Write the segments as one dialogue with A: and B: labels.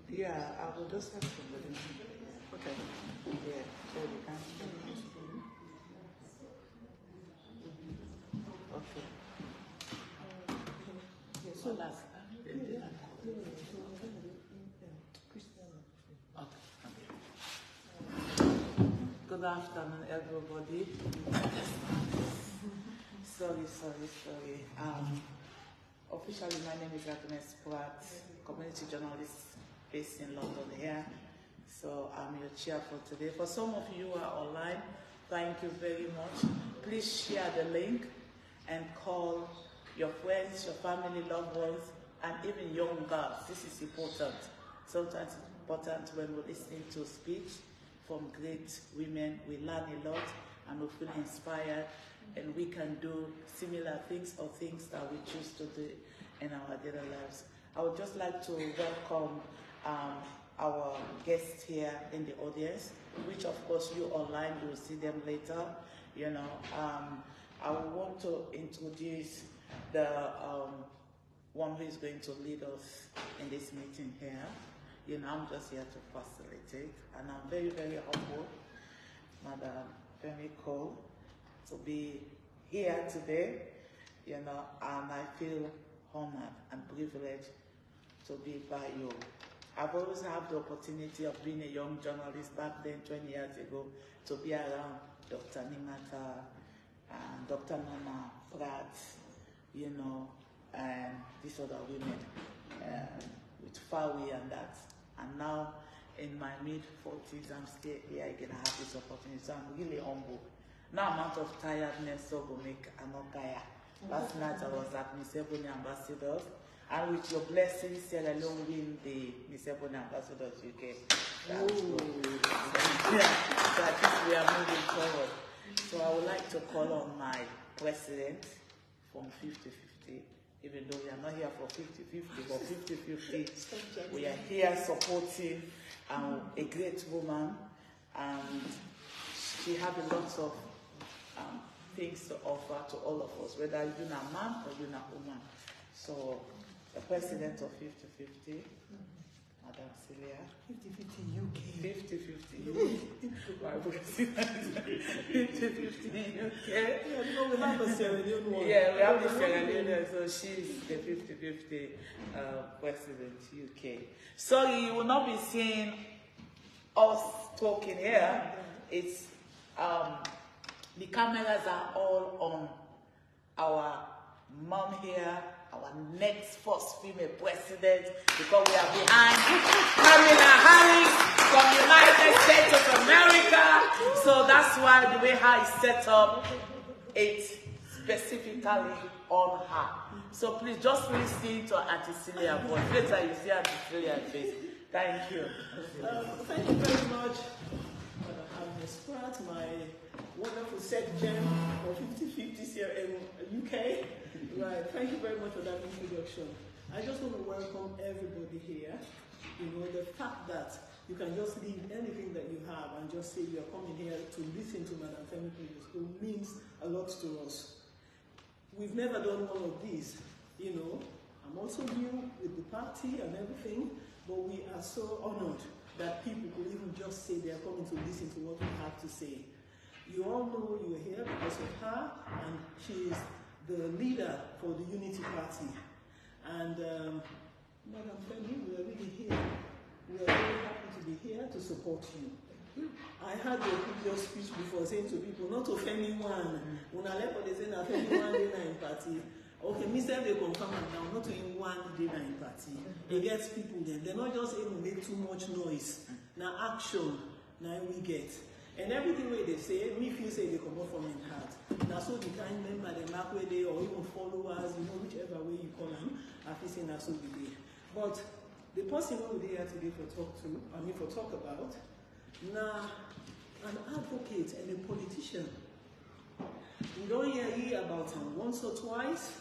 A: Yeah, I will just have somebody. Okay. Yeah, so we can. Okay. So last. Good afternoon, everybody. Sorry. Officially, my name is Diaspora, community journalist based in London here. So I'm your chair for today. For some of you who are online, thank you very much. Please share the link and call your friends, your family, loved ones, and even young girls. This is important. Sometimes it's important when we're listening to speech from great women. We learn a lot and we feel inspired, and we can do similar things or things that we choose to do in our daily lives. I would just like to welcome our guests here in the audience, which of course you online, you will see them later. You know, I want to introduce the one who is going to lead us in this meeting here. You know, I'm just here to facilitate, and I'm very, very humble, Madam Femi-Claudius, to be here today, you know, and I feel honored and privileged to be by you. I've always had the opportunity of being a young journalist back then, 20 years ago, to be around Dr. Nimata and Dr. Mama Pratt, you know, and these other women with Fawi and that. And now, in my mid-40s, I'm still here again. I have this opportunity, so I'm really humble. No amount of tiredness so will make Anokaya. Last night I was at Miss Ebony Ambassadors, and with your blessings, Sierra Leone win the Miss Ebony Ambassadors UK. That's good. So I think we are moving forward. So I would like to call on my president from 50-50, even though we are not here for 50-50, but 50-50, we are here supporting a great woman, and she has a lot of things to offer to all of us, whether you're a man or you're a woman. So the president of 50-50, Madam Celia.
B: 50-50 UK.
A: 50-50 UK. 50-50 UK.
B: Yeah, because we have a Sierra Leone one.
A: Yeah, we have the Sierra Leone, so she's the 50-50 president UK. Sorry, you will not be seeing us talking here. It's the cameras are all on our mom here, our next first female president, because we are behind Kamala Harris from the United States of America. So that's why the way how it's set up, it's specifically on her. So please just listen to Auntie Celia voice. Later you see Auntie Celia's face. Thank you.
B: Thank you very much, Madam Agnes Pratt, my wonderful set gem for 50-50 here in UK. Right, thank you very much for that introduction. I just want to welcome everybody here. You know, the fact that you can just leave anything that you have and just say you are coming here to listen to Madam Femi-Claudius means a lot to us. We've never done one of these, you know. I'm also new with the party and everything, but we are so honored that people could even just say they are coming to listen to what we have to say. You all know you're here because of her, and she is the leader for the Unity Party. And Madam Femi, we are really here. We are very happy to be here to support you. I had your previous speech before saying to people, not to Femi one. When I left, they say, na Femi one day in party. Okay, me say they confirm it now, not in one day in party. It gets people there. They're not just able to make too much noise. Now action, now we get. And everything where they say, me feel say they come up from in heart. Now so the kind member, the mark where they, or even followers, you know, whichever way you call them, I feel saying that's so the day. But the person who we're here today for talk about, now an advocate and a politician. We don't hear about him once or twice.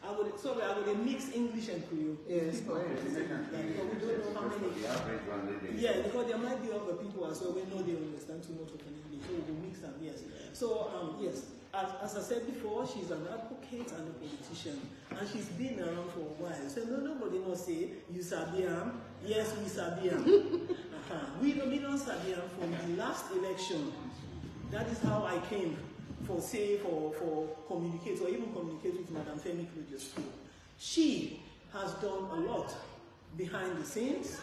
B: I would mix English and Creole.
A: Yes,
B: because we don't know how many. Yeah, because there might be other people as well. We know they understand too much of English, so we mix them. Yes. So yes, as I said before, she's an advocate and a politician, and she's been around for a while. So nobody must say, you sabi am. Yes, we sabi am. We don't sabi am from the last election. That is how I came for communicate or even communicate with Madam Femi-Claudius. She has done a lot behind the scenes.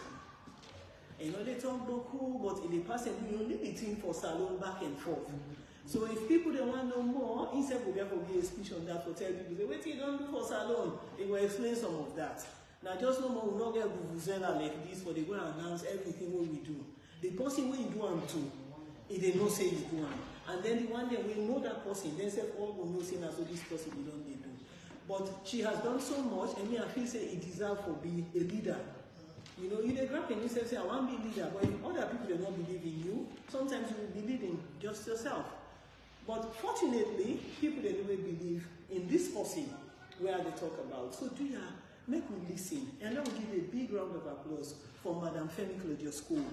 B: You know, they talk beaucoup, but in the past, we only meeting for salon back and forth. So if people don't want to know more, instead we have a speech on that for tell people, wait till you don't do for salon, they will explain some of that. Now just no more, we not get vuvuzela like this, but they go and announce everything what we do. The person what you do them to, if they know say you do them. And then the one day we know that person, then say all will know say now so this person we don't they do. But she has done so much, and me I feel say it deserves to be a leader. You know, you grab and you say, I want to be a leader, but if other people do not believe in you, sometimes you will believe in just yourself. But fortunately, people they will believe in this person where they talk about. So do you make me listen, and I will give a big round of applause for Madam Femi-Claudius School.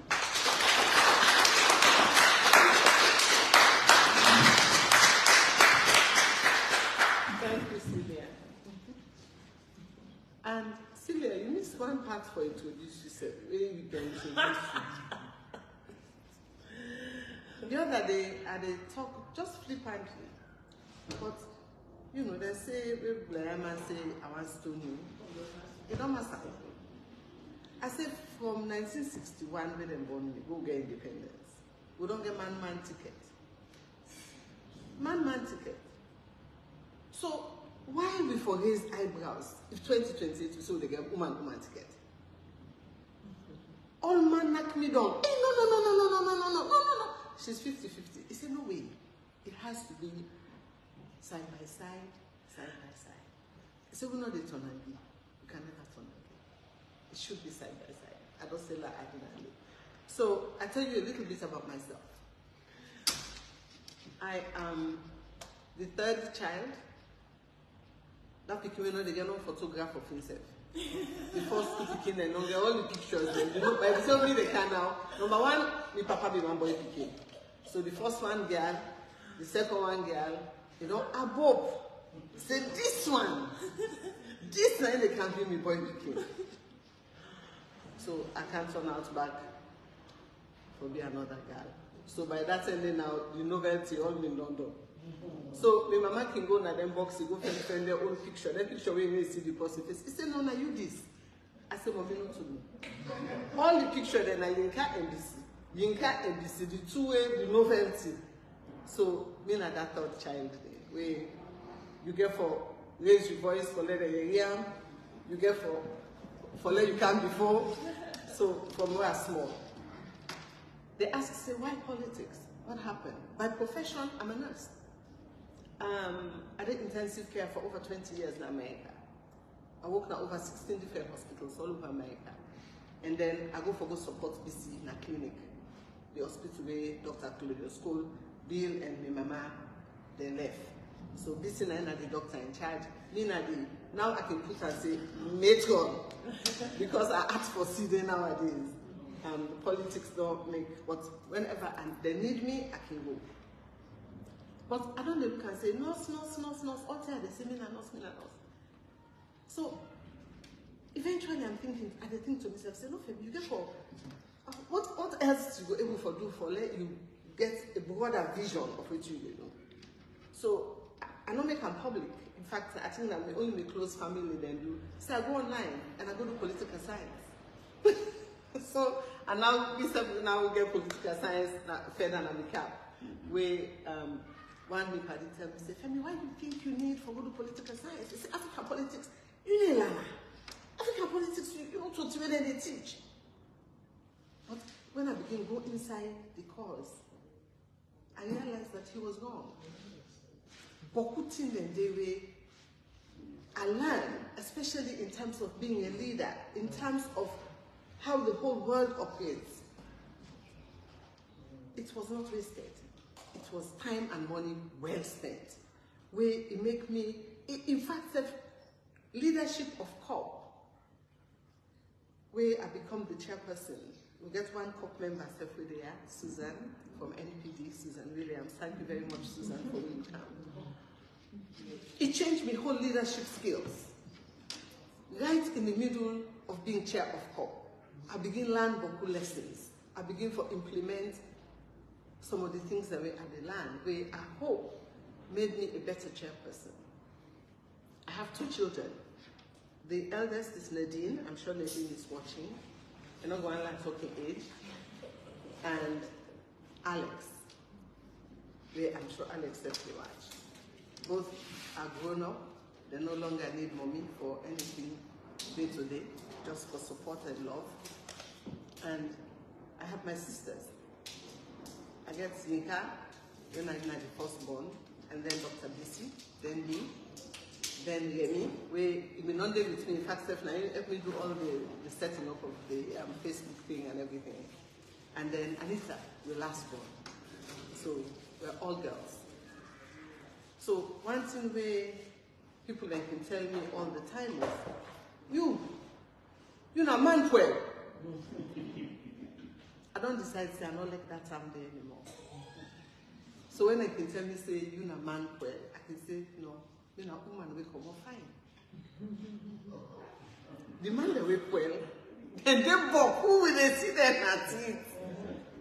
C: Thank you, Sylvia. And Sylvia, you missed one part for introduce yourself. Where you can introduce you. The other day, they talk just flippantly, but you know, they say, man say, I want to know. It don't matter. I said, from 1961, when they born, we go get independence. We don't get man ticket. Man ticket. So, why we for raise eyebrows if 2028 we say they get woman ticket? All man knock me down. Hey, no. She's 50-50. He said, no way. It has to be side by side. He said, we know the turn and be. We can never turn and be. It should be side by side. I don't say that ordinarily. So I tell you a little bit about myself. I am the third child. That picking when they get no photograph of himself. The first two picking and get all the pictures. You know, by the time they can now. Number one, my papa be one boy picking. So the first one girl, the second one girl, you know, above. Say this one they can't be me boy picking. So I can't turn out back for be another girl. So by that time now, the novelty all in London. So my mama can go na them box, go find their own picture. That picture where you see the person face. He said, no, you this. I said, Mommy, not to do. All the picture then I Yinka and this, the two-way, the novelty. So me na that third child where you get for raise your voice for let you hear, you get for let you come before. So from where I small. They ask, say, why politics? What happened? By profession, I'm a nurse. I did intensive care for over 20 years in America. I worked in over 16 different hospitals all over America. And then I go support BC in a clinic. The hospital where Dr. Claudius School, Bill and my mama, they left. So BC na the doctor in charge. Now I can put and say, matron, because I ask for CD nowadays. Politics don't make what, whenever they need me, I can go. But I don't know if you can say, nurse, all time they say, me na nurse. So, eventually I'm thinking, I think to myself, say, no, Femi, you get for, what else you go able to do for let you get a broader vision of what you do? So, I don't make them public. In fact, I think that only my close family then do. So I go online and I go to political science. So, and now we get political science further than the cap. Where one week I did tell me, say, Femi, why do you think you need for go to political science? You say, African politics, you need learn. African politics, you know to where they teach. But when I began to go inside the course, I realized that he was wrong. Bokutin and Dewe, I learned, especially in terms of being a leader, in terms of how the whole world operates. It was not wasted. It was time and money well spent. Where it make me, in fact, leadership of COP, where I become the chairperson. We get one COP member separately there, Susan from NPD, Susan Williams. Thank you very much, Susan, for being come. It changed my whole leadership skills. in the middle of being chair of COP. I begin learn Boku lessons. I begin to implement some of the things that we had learned, where I hope made me a better chairperson. I have 2 children. The eldest is Nadine. I'm sure Nadine is watching. I'm not going to like talking age. And Alex. I'm sure Alex definitely watch. Both are grown up. They no longer need mommy for anything day to day, just for support and love. And I have my sisters. I get Nika, when I'm the firstborn, and then Dr. Bisi, then me, then Yemi, where you may not live with me. In fact, Stephanie helped me do all the setting up of the Facebook thing and everything. And then Anita, the last born. So we're all girls. So one thing where people like can tell me all the time is, you know, man well. I don't decide to say I'm not like that time there anymore. So when I can tell me say you know man well, I can say no, you know woman will come out fine. The man that will well, then they walk who will they see them at it?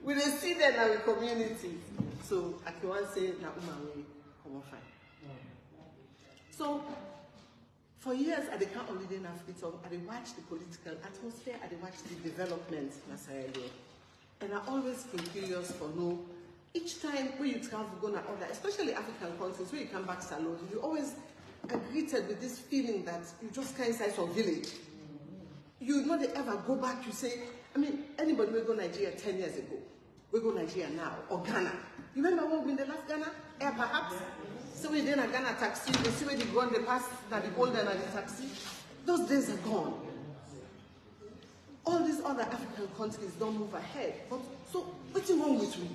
C: Will they see them in our community? So I can want say na woman will come out fine. So for years at the camp holiday in Africa, I watched the political atmosphere, I watched the development in Sierra Leone. And I always been curious for know, each time when you travel, go to other, especially African countries, when you come back to Salon, you always are greeted with this feeling that you just can't inside some village. You know they ever go back, you say, I mean, anybody will go Nigeria 10 years ago, we go Nigeria now, or Ghana. You remember when they left Ghana? Air perhaps? So we then a Ghana taxi, they see where they go on the past, that the older than the taxi. Those days are gone. All these other African countries don't move ahead. But so what's wrong with we?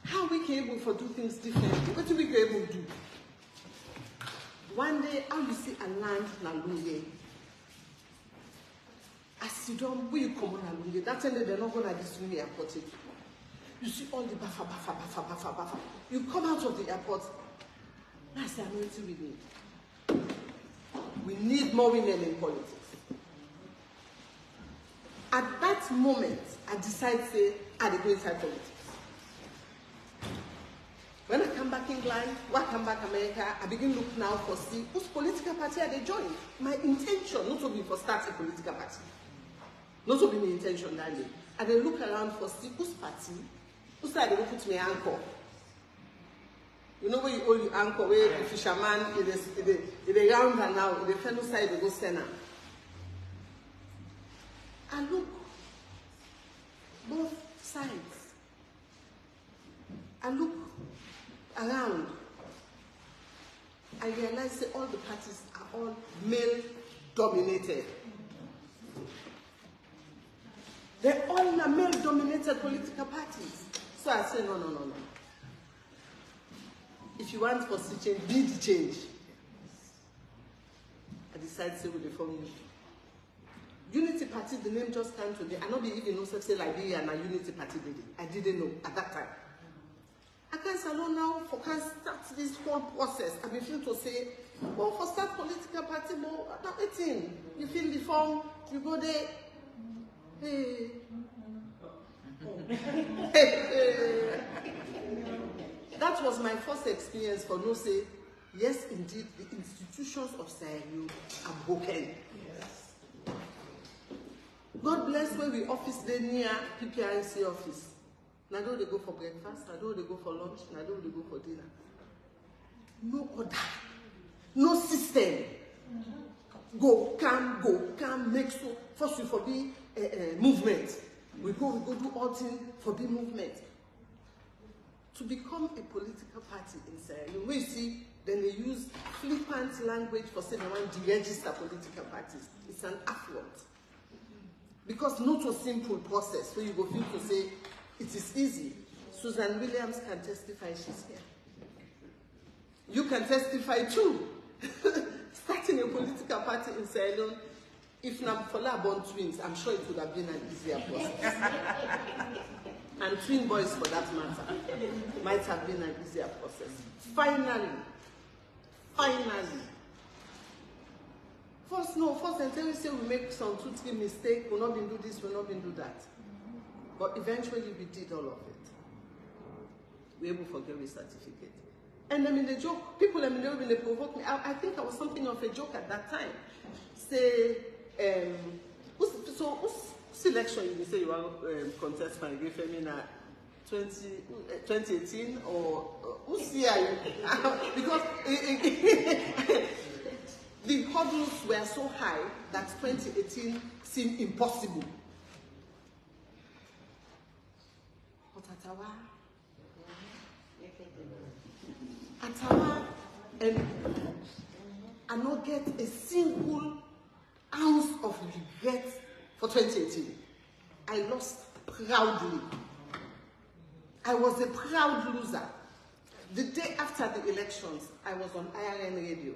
C: How we can able to do things differently? What do we able to do? One day, how you see a land na Lunge. As you don't, where you come on a Lunge, that's when they're not going to destroy the airport. You see all the buffer. You come out of the airport. That's the anointing we need. We need more women in politics. At that moment, I decided to say, I go inside politics. When I come back England, when I come back America, I begin look now for see whose political party are they joining. My intention not to be for start a political party. Not to be my intention that day. And then look around for see whose party, whose side they will put me anchor. You know where you hold your anchor, where the fisherman is round and now, the fellow side they go center. I look both sides. I look around. I realize that all the parties are all male-dominated. They're all male-dominated political parties. So I say, no. If you want for the change, be the change. I decided to say, with the form Unity Party, the name just came to me. I not be even know say Liberia and a Unity Party did it. I didn't know at that time. I can't salon now for can start this whole process. I feel to say, well, for start political party, more about 18. You fill the form, you go there. Hey. That was my first experience for no say, yes, indeed, the institutions of Sierra Leone are broken. God bless where we office there near PPRC office. Now do they go for breakfast, now do they go for lunch, now do they go for dinner. No order, no system. Go, come, make so. First we forbid movement. We go do all things for the movement. To become a political party in Sierra Leone, we see, then they use flippant language for saying they want to deregister political parties. It's an affront. Because not a simple process where you go feel to say it is easy. Susan Williams can testify, she's here. You can testify too. Starting a political party in Sierra Leone, if Namfola born twins, I'm sure it would have been an easier process. And twin boys for that matter, might have been an easier process. Finally, for us know first and tell you say we make some 2-3 mistakes, we'll not been do this, we'll not been do that. But eventually we did all of it. We were able to get a certificate. And I mean the joke, people when they provoke me, I think I was something of a joke at that time. Say, whose selection you say you want contest for Femi-na 2018 or who's year you? Because the hurdles were so high that 2018 seemed impossible. But Atawa and I not get a single ounce of regret for 2018. I lost proudly. I was a proud loser. The day after the elections, I was on IRN radio.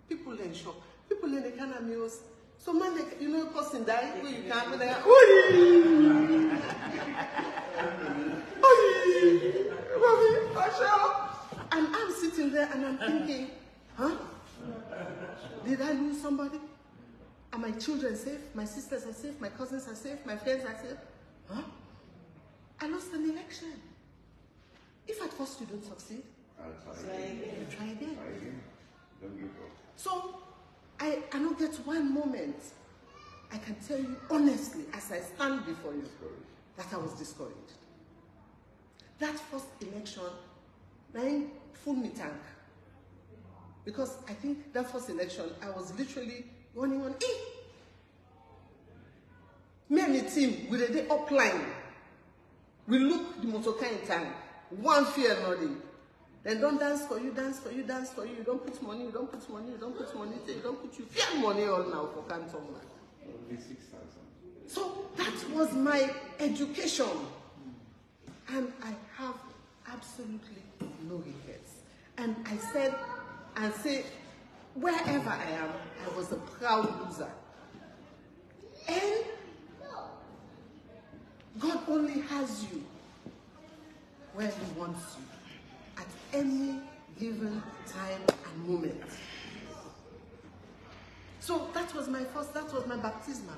C: People in shock. People in the kind of news. So man, they, you know, a person died where you can't be there. And I'm sitting there and I'm thinking, huh? Did I lose somebody? Are my children safe? My sisters are safe? My cousins are safe? My friends are safe? Huh? I lost an election. If at first you don't succeed, you try again.
D: Don't give up.
C: So, I don't get one moment, I can tell you honestly, as I stand before you, that I was discouraged. That first election, mine full me tank. Because I think that first election, I was literally running on E. Me and the team, with a day upline, we look the motor car in time, one fear nothing. Then don't dance for you, dance for you, dance for you. You don't put money, you don't put money, you don't put money, you don't put you fear money all now for Canton.
D: Only 6,000.
C: So that was my education. And I have absolutely no regrets. And I said, and say, wherever I am, I was a proud loser. And God only has you where He wants you at any given time and moment. So that was my first, that was my baptismal.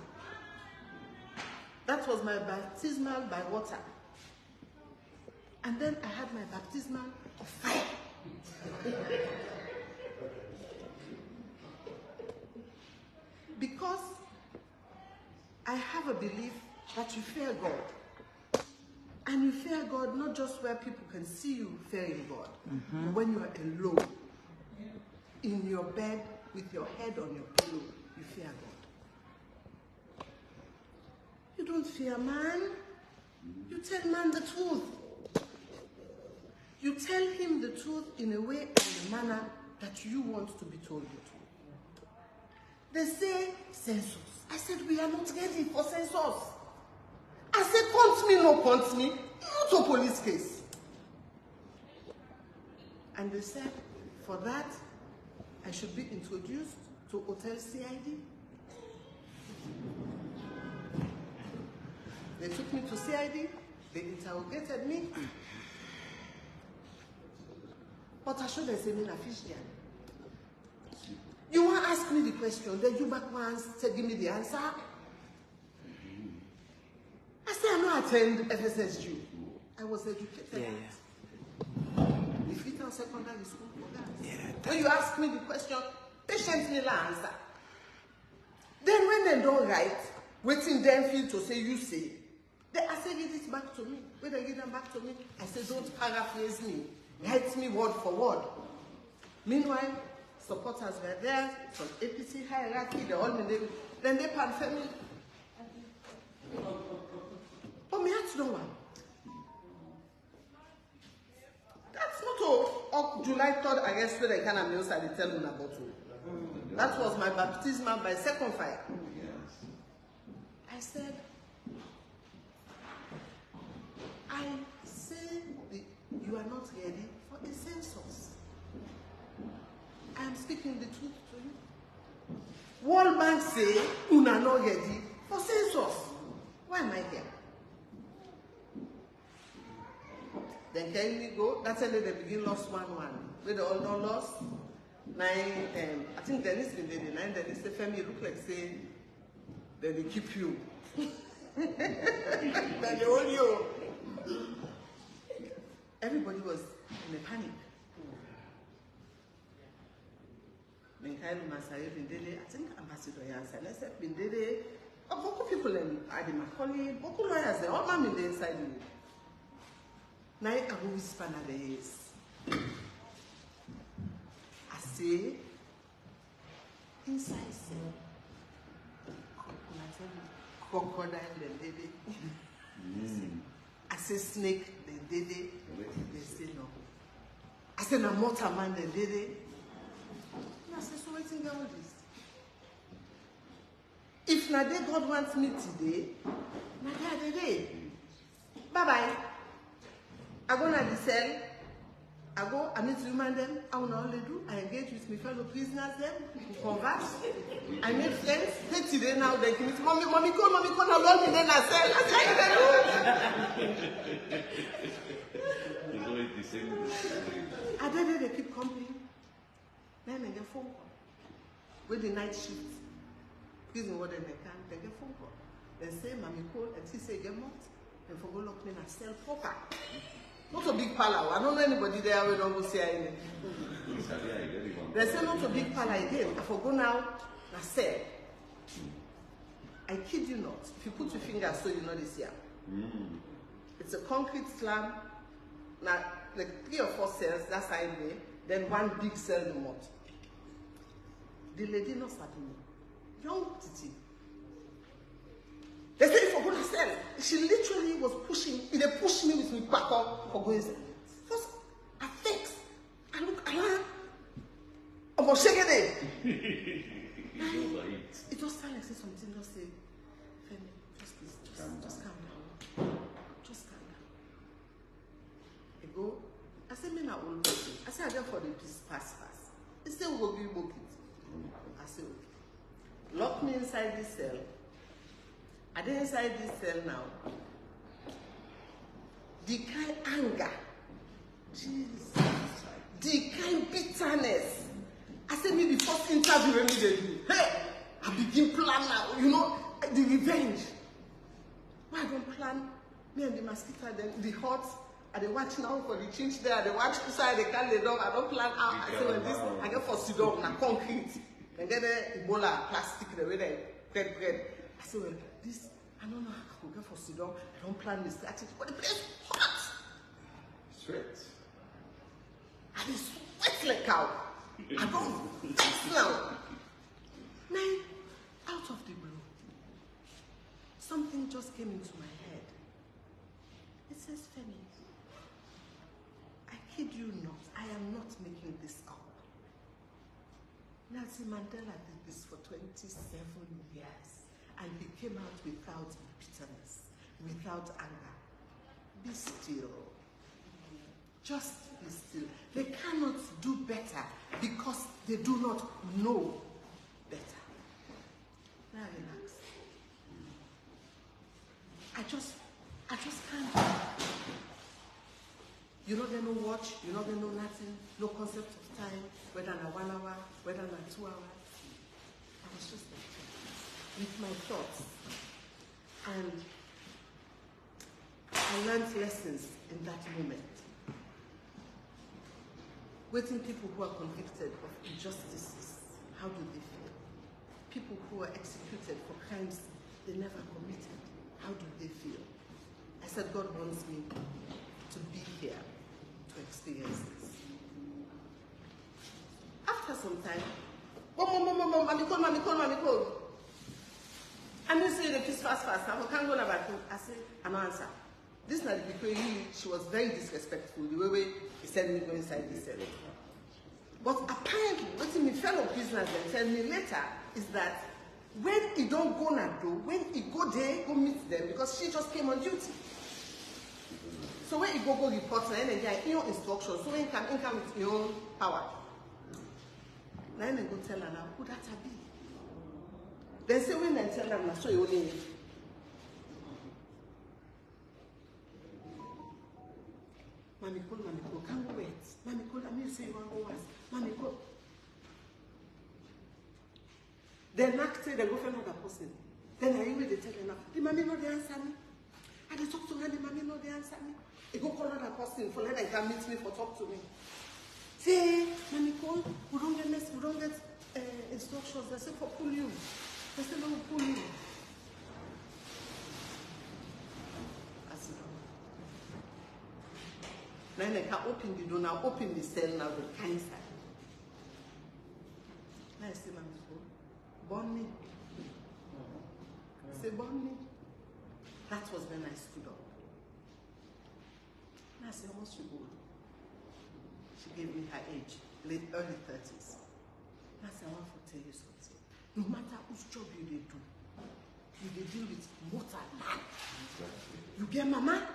C: That was my baptismal by water. And then I had my baptismal of fire. Because I have a belief that you fear God. And you fear God not just where people can see you fearing God, but when you are alone, in your bed, with your head on your pillow, you fear God. You don't fear man. You tell man the truth. You tell him the truth in a way and a manner that you want to be told the truth. They say census. I said, we are not ready for census. I said, punt me, no punt me, not a police case. And they said, for that, I should be introduced to Hotel CID. They took me to CID, they interrogated me. But I showed them say, "Mina fish there." You want to ask me the question, then you back once, say, give me the answer. I said, I don't attend FSSU. I was educated. If you tell secondary school for that. When you ask me the question, patiently answer. Then when they don't write, waiting them feel to say, you say, they I say, give it back to me. When they give them back to me, I say, don't paraphrase me. Write me word for word. Meanwhile, supporters were there, some APC hierarchy, they all been then they pan Femi. But me had to know one. That's not July 3rd, I guess, where they can have news I tell you about it. That was my baptismal by second fire. I said, I say you are not ready for a census. I am speaking the truth to you. World Bank say, you are not ready for census. Why am I here? Then can we go? That's when they begin lost 1-1. When they all don't lost, I think Dennis been there, Dennis say, Femi, you look like say, then they keep you. Then they hold you. Everybody was in a panic. I think Ambassador Yansan, I said, Bindele, beaucoup people in Adi Macaulay, beaucoup lawyers, they all man in the inside. Now I go whisper na the ears. I say, inside say, crocodile the lady. I say snake the lady. They say no. I say na mortar man the lady. I say so waiting all this. If na day God wants me today, na day the day. Bye bye. I go na the cell. I meet human them. I will not only do. I engage with my fellow prisoners them. We converse. I make friends. Then today now they give me mommy call, now love me then I cell. I say
D: It's always the same.
C: I don't they keep coming. Then they get phone call. With the night shift. Prison what they can, they get phone call. They say, mommy call, and she say, get month. And for go lock me in a cell proper. Not a big palace. I don't know anybody there who don't go see anything. They say not a big palace again. I for go now, I say, I kid you not. If you put your finger so you know this here. It's a concrete slab. Now, like 3 or 4 cells, that side there. Then one big cell in the mouth. The lady knows that me. Young Titi. They say for going to cell. She literally was pushing. They pushed me with my back up for going to cell. First, I fix. I look around. I'm going to shake it. It was silent. Say something. Just say, Femi, just calm down. Just calm down. I go. I said, me not old person. I said, I go for the peace pass. He said, we'll give you it. I said, okay. Lock me inside this cell. I did inside this cell now. The kind anger, Jesus, the kind bitterness. I said, me the first interview immediately. Hey, I begin plan now. You know, the revenge. Why I don't plan? Me and the mosquito, then the hot. I they watch now for the change there. They watch inside. They can't lay down. I don't plan out. I say when this, I get for sit down na concrete. And then the Ebola plastic the way they bread. I say well this. I don't know how I could get for sit down. I don't plan this. I think, but the place hot.
D: Sweat.
C: I be sweat like cow. I don't smell. Now, out of the blue, something just came into my head. It says, Femi, I kid you not, I am not making this up. Nelson Mandela did this for 27 years, and he came out without bitterness, without anger. Be still. Just be still. They cannot do better because they do not know better. Now relax. I just can't. You're not going to watch, you're not going to know nothing, no concept of time, whether in 1 hour, whether in 2 hours. I was just like with my thoughts. And I learned lessons in that moment. Waiting people who are convicted of injustices, how do they feel? People who are executed for crimes they never committed, how do they feel? I said, God wants me to be here to experience this. After some time, mommy call. And you say the peace fast. I can't go about it. I say, I no answer. This night because she was very disrespectful, the way he said me go inside this cell. But apparently, what my fellow prisoners then tell me later is that when he don't go na do, when he go there, go meet them, because she just came on duty. So when he go report na and get your instructions, so when he come with your own power. Now they go tell her now who that be. Then say when they tell them now so you only. Mommy call, can't wait. Mommy call, I mean say you want to go once. Mommy call. Then next day, they go for another person. Then I hear they tell them, the mommy no they answer me. And they talk to me, the mommy no they answer me. They go call another person for let them come meet me for talk to me. Say, mommy call, we don't get instructions. They say for pull you. They say no, pull you. I said, now they can open the door, now open the cell, now the cancer. Now I say, mommy call, born me. Say, born me. That was when I stood up. And I said, what's your goal? She gave me her age, early 30s. And I said, I want to tell you something. No matter whose job you do, you deal with mortal man. You get mama,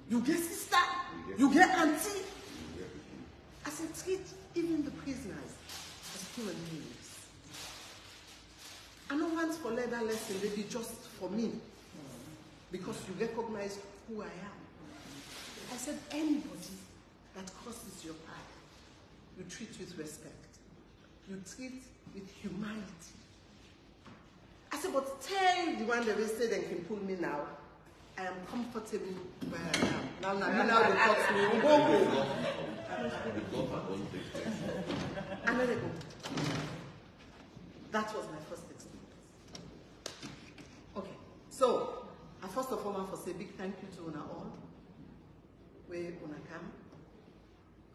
C: you get sister, you get auntie. I said, treat even the prisoners as human beings. I don't want for leather lesson, maybe just for me. Because you recognize who I am. I said, anybody that crosses your path, you treat with respect. You treat with humanity. I said, but tell the one that they say they can pull me now. I am comfortable where I am. Now they touch me. And then they go. That was my first experience. Okay, so I first of all want to say big thank you to una all. Where una come,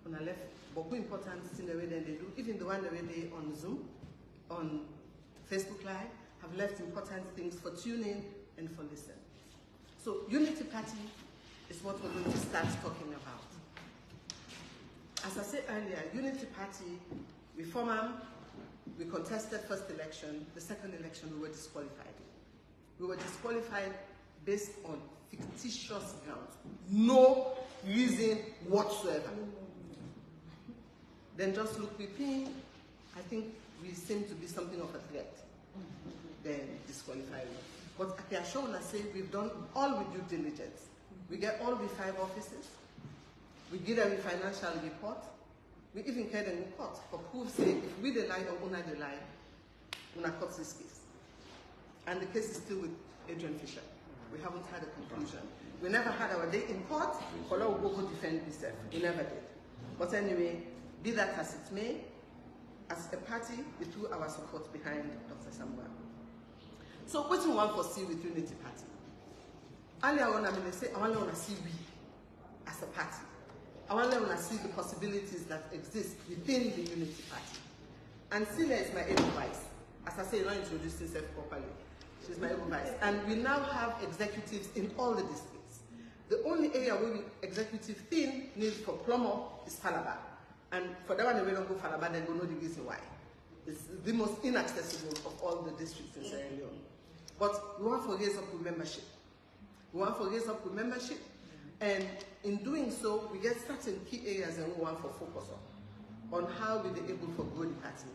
C: una left, but more important thing the way they do, even the one the way they on Zoom, on Facebook Live, have left important things for tuning and for listen. So Unity Party is what we're going to start talking about. As I said earlier, Unity Party, we formed, we contested first election, the second election we were disqualified. We were disqualified based on fictitious grounds. No reason whatsoever. Then just look within, I think we seem to be something of a threat. Then disqualify me. But I can show and I say we've done all with due diligence. We get all the 5 offices. We give them a financial report. We even carry them in court for proof say if we the lie or una the lie, una cut this case. And the case is still with Adrian Fisher. We haven't had a conclusion. We never had our day in court. Kola will go defend himself. We never did. But anyway, be that as it may, as a party, we threw our support behind Dr. Samuel. So what do we want to see with Unity Party? Earlier on, I say, I want to see we as a party. I want to see the possibilities that exist within the Unity Party. And Celia is my able vice. As I say, you don't introduce yourself properly. She's my able vice. And we now have executives in all the districts. The only area where we executive thin needs for plumber is Falaba. And for that one, we don't go Falaba, then we know the reason why. It's the most inaccessible of all the districts in Sierra Leone. But we want to raise up with membership. We want to raise up with membership. And in doing so, we get certain key areas that we want to focus on how we're able to grow the party.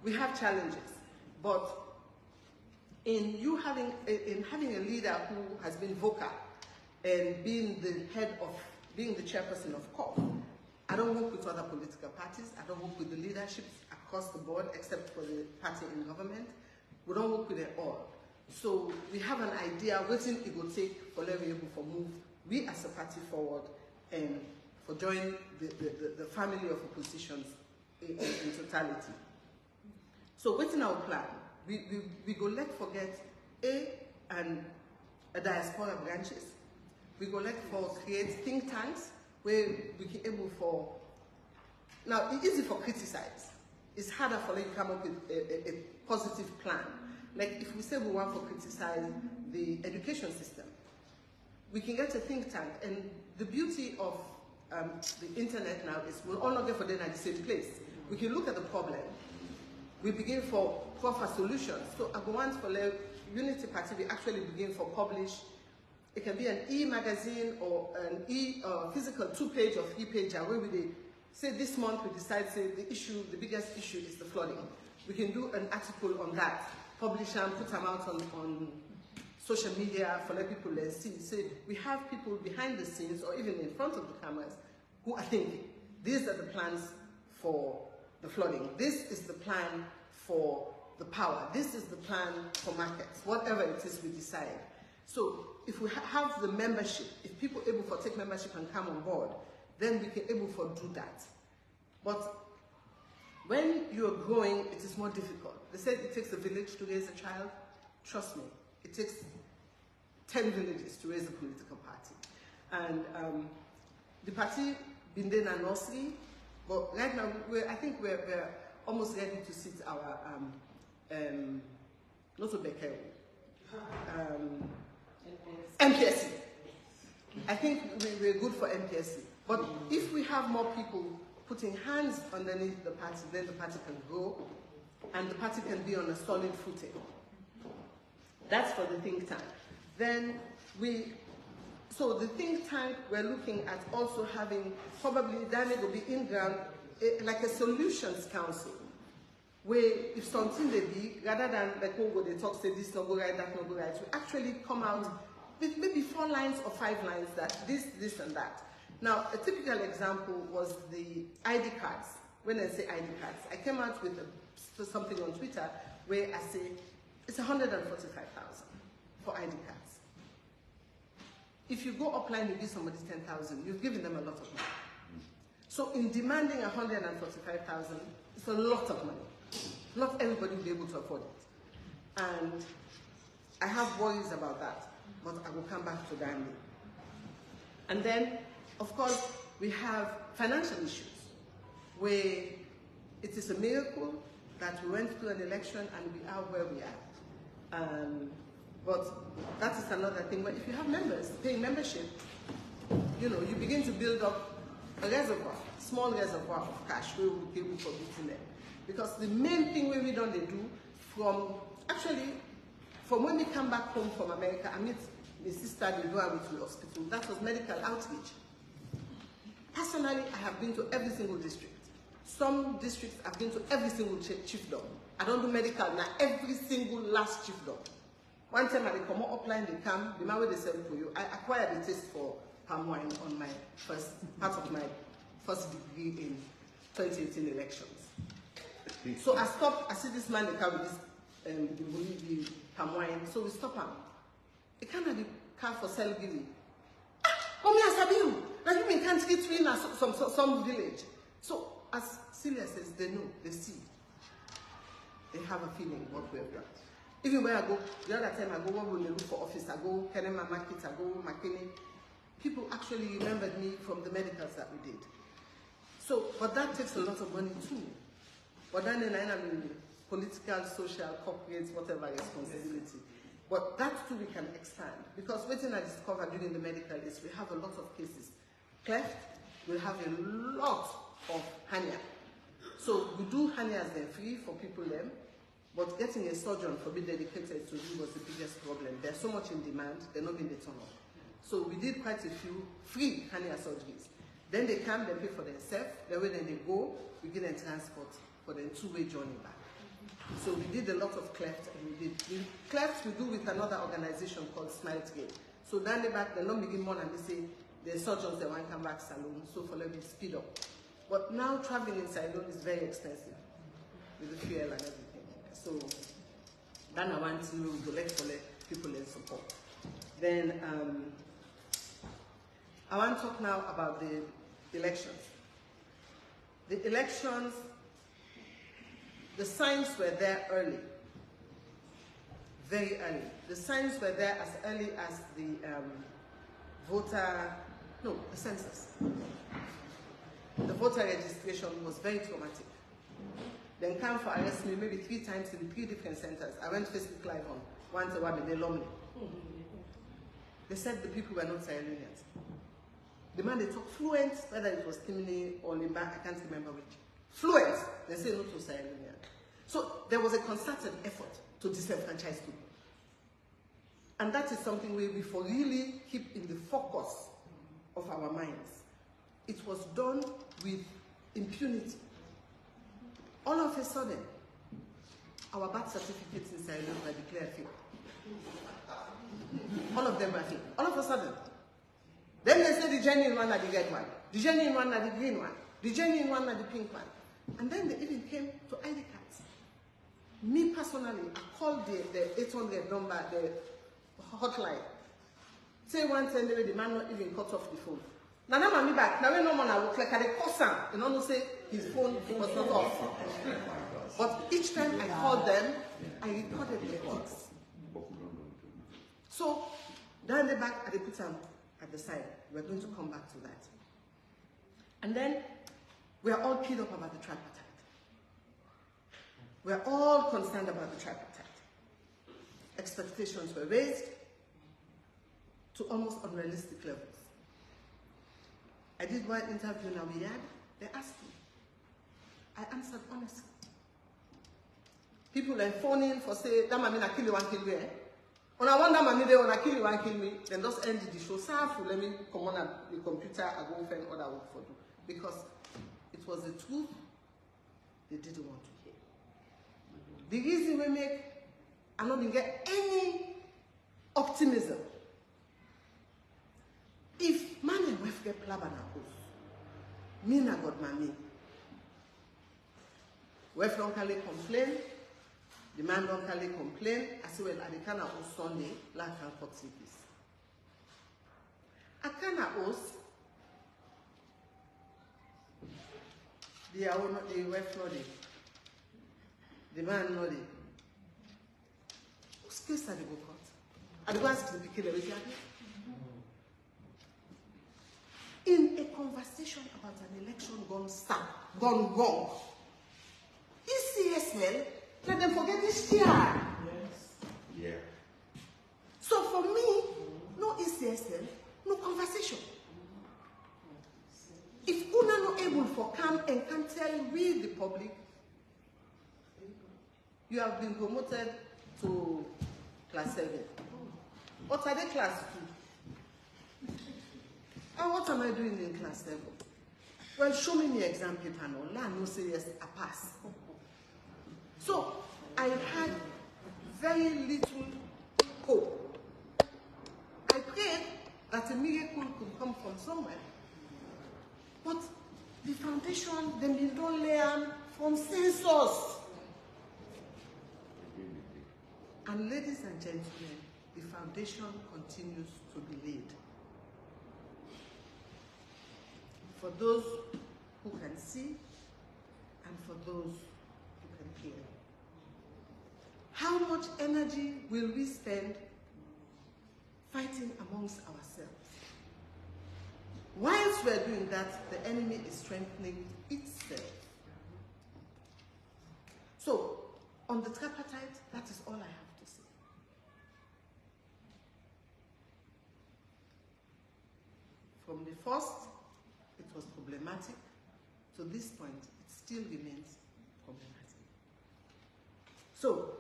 C: We have challenges, but in having a leader who has been vocal and being the chairperson of COP, I don't work with other political parties. I don't work with the leaderships across the board, except for the party in government. We don't work with it all. So we have an idea what it will take for them able to move we as a party forward and for joining the family of oppositions in totality. So what's in our plan? We go let forget a diaspora branches. We go let for create think tanks where we can able for, now it's easy for criticize. It's harder for them to come up with a positive plan. Like if we say we want to criticize the education system, we can get a think tank, and the beauty of the internet now is we'll all not get for them at the same place. We can look at the problem, we begin for proper solutions. So I go on for the Unity Party, we actually begin for publish. It can be an e-magazine or an physical 2-page or 3-page where we say this month we decide say the biggest issue is the flooding. We can do an article on that, publish and put them out on social media for let people see. Say we have people behind the scenes or even in front of the cameras who are thinking, these are the plans for the flooding. This is the plan for the power. This is the plan for markets, whatever it is we decide. So if we have the membership, if people able to take membership and come on board, then we can able to do that. But when you're growing, it is more difficult. They said it takes a village to raise a child. Trust me, it takes 10 villages to raise a political party. And the party been there in a nursery, but right now I think we're almost ready to sit our not MPSC. I think we're good for MPSC. But if we have more people putting hands underneath the party, then the party can grow and the party can be on a solid footing. That's for the think tank. Then so the think tank, we're looking at also having, probably that will be in ground, like a solutions council, where if something they be, rather than like oh they talk, say this no go right, that no go right, we actually come out with maybe 4 lines or 5 lines that this and that. Now, a typical example was the ID cards. When I say ID cards, I came out with something on Twitter where I say it's 145,000 for ID cards. If you go offline, you give somebody 10,000, you've given them a lot of money. So in demanding 145,000, it's a lot of money. Not everybody will be able to afford it. And I have worries about that, but I will come back to that. And then, of course, we have financial issues, where it is a miracle that we went through an election and we are where we are. But that is another thing. But if you have members paying membership, you know, you begin to build up a reservoir, small reservoir of cash where we will be able for beating them. Because the main thing we don't do from when we come back home from America, I meet my sister, they go out to the hospital. That was medical outreach. Personally, I have been to every single district. Some districts I've been to every single chiefdom. I don't do medical now, every single last chiefdom. One time I come upline, they come, the man where they sell for you. I acquired a taste for palm wine on my part of my first degree in 2018 elections. So I stopped, I see this man, they come with this the palm wine, so we stop him. He came at the car for sale giving. Oh, me, I sabi you. Now you can't get in some village. So as Celia says, they know, they see. They have a feeling what we've done. Even when I go, the other time I go, when we look for office, I go Kenema Market, I go McKinney. People actually remembered me from the medicals that we did. So, but that takes a lot of money too. But then I mean, political, social, corporate, whatever responsibility. But that too we can expand. Because what I discovered during the medical is we have a lot of cases. Cleft, we have a lot of hernia. So we do hernias then free for people then. But getting a surgeon for be dedicated to do was the biggest problem. There's so much in demand, they're not being the turn up. So we did quite a few free hernia surgeries. Then they come, they pay for themselves, then when they go, we give them transport for the 2-way journey back. So we did a lot of cleft, and we did cleft we do with another organization called Smile Trade. So then they back, they don't begin more and they say the surgeons they want to come back salon, so for them to speed up. But now traveling in salon is very expensive with the fuel and everything. So then I want to collect people in support. Then I want to talk now about the elections. The elections, the signs were there early, very early. The signs were there as early as the the census. The voter registration was very traumatic. Then come for arrest me maybe 3 times in 3 different centers. I went Facebook Live on once a while, they lonely. They said the people were not Sierra Leoneans. The man they talk fluent, whether it was Timini or Limba, I can't remember which. Fluent, they say not to Sierra Leonean. So there was a concerted effort to disenfranchise people. And that is something we for really keep in the focus of our minds. It was done with impunity. All of a sudden, our birth certificates in Sierra Leone were declared fake. All of them were fake. All of a sudden. Then they said the genuine one are the red one, the genuine one are the green one, the genuine one are the pink one. And then they even came to ID cards. Me personally, I called the 800 number, the hotline. Say one time, the man not even cut off the phone. Now I'm me back. Now we no man I work like I call Sam. You know, say his phone was not off. But each time I called them, I recorded their calls. So down the back, I put them at the side. We're going to come back to that. And then we are all keyed up about the tripartite. We are all concerned about the tripartite. Expectations were raised to almost unrealistic levels. I did one interview now we had. They asked me. I answered honestly. People are phoning for say, that mommy na kill you, one kill me. When I want that mommy they wanna kill you, one kill me. Then just end the show. Sorry, let me come on the computer and go find other work for you. Because it was the truth they didn't want to hear. The reason we make, I don't get any optimism. If man and wife get plab and house, me na God mommy. Wife don't complain, the man don't complain. I say, well, I can't host Sunday, like I can't cut this. I can't host the wife not there. The man not there. Whose case are they go cut? Are they go ask the people everything? In a conversation about an election gone wrong, ECSL, let them forget this year.
B: Yes.
D: Yeah.
C: So for me, no ECSL, no conversation. If una not able for come and can tell we the public, you have been promoted to class 7. What are they class 2? And what am I doing in class 7? Well, show me the exam paper now. No say yes, I pass. So I had very little hope. I prayed that a miracle could come from somewhere. But the foundation, they don't learn from census. And ladies and gentlemen, the foundation continues to be laid. For those who can see and for those who can hear. How much energy will we spend fighting amongst ourselves? Whilst we're doing that, the enemy is strengthening itself. So, on the tripartite, that is all I have to say. From the first, it was problematic. To this point, it still remains problematic. So,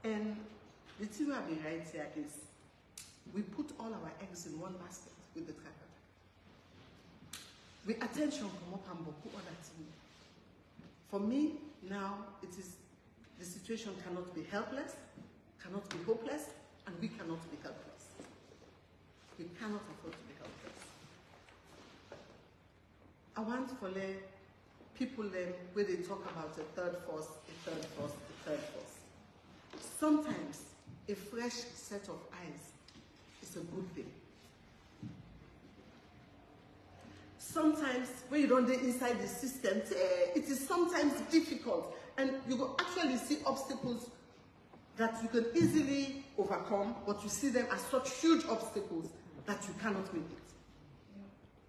C: and the thing I'll be right here is, we put all our eggs in one basket with the tripartite. With attention come up and boku other thing. For me, now, it is, the situation cannot be helpless, cannot be hopeless, and we cannot be helpless. We cannot afford to be helpless. I want for the people where they talk about a third force, a third force, a third force. Sometimes a fresh set of eyes is a good thing. Sometimes when you don't get inside the system, it is sometimes difficult, and you will actually see obstacles that you can easily overcome, but you see them as such huge obstacles that you cannot make it.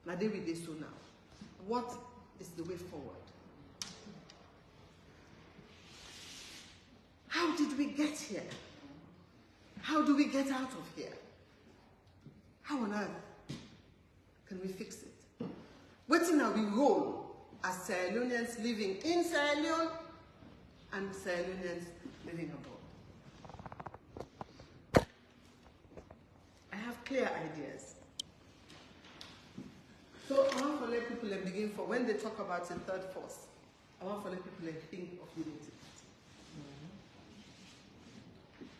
C: Now they will do so now. What is the way forward? How did we get here? How do we get out of here? How on earth can we fix it? Waiting now we role as Sierra Leoneans living in Sierra Leone and Sierra Leoneans living abroad. I have clear ideas. So I want to let people begin for when they talk about a third force. I want to let people think of unity.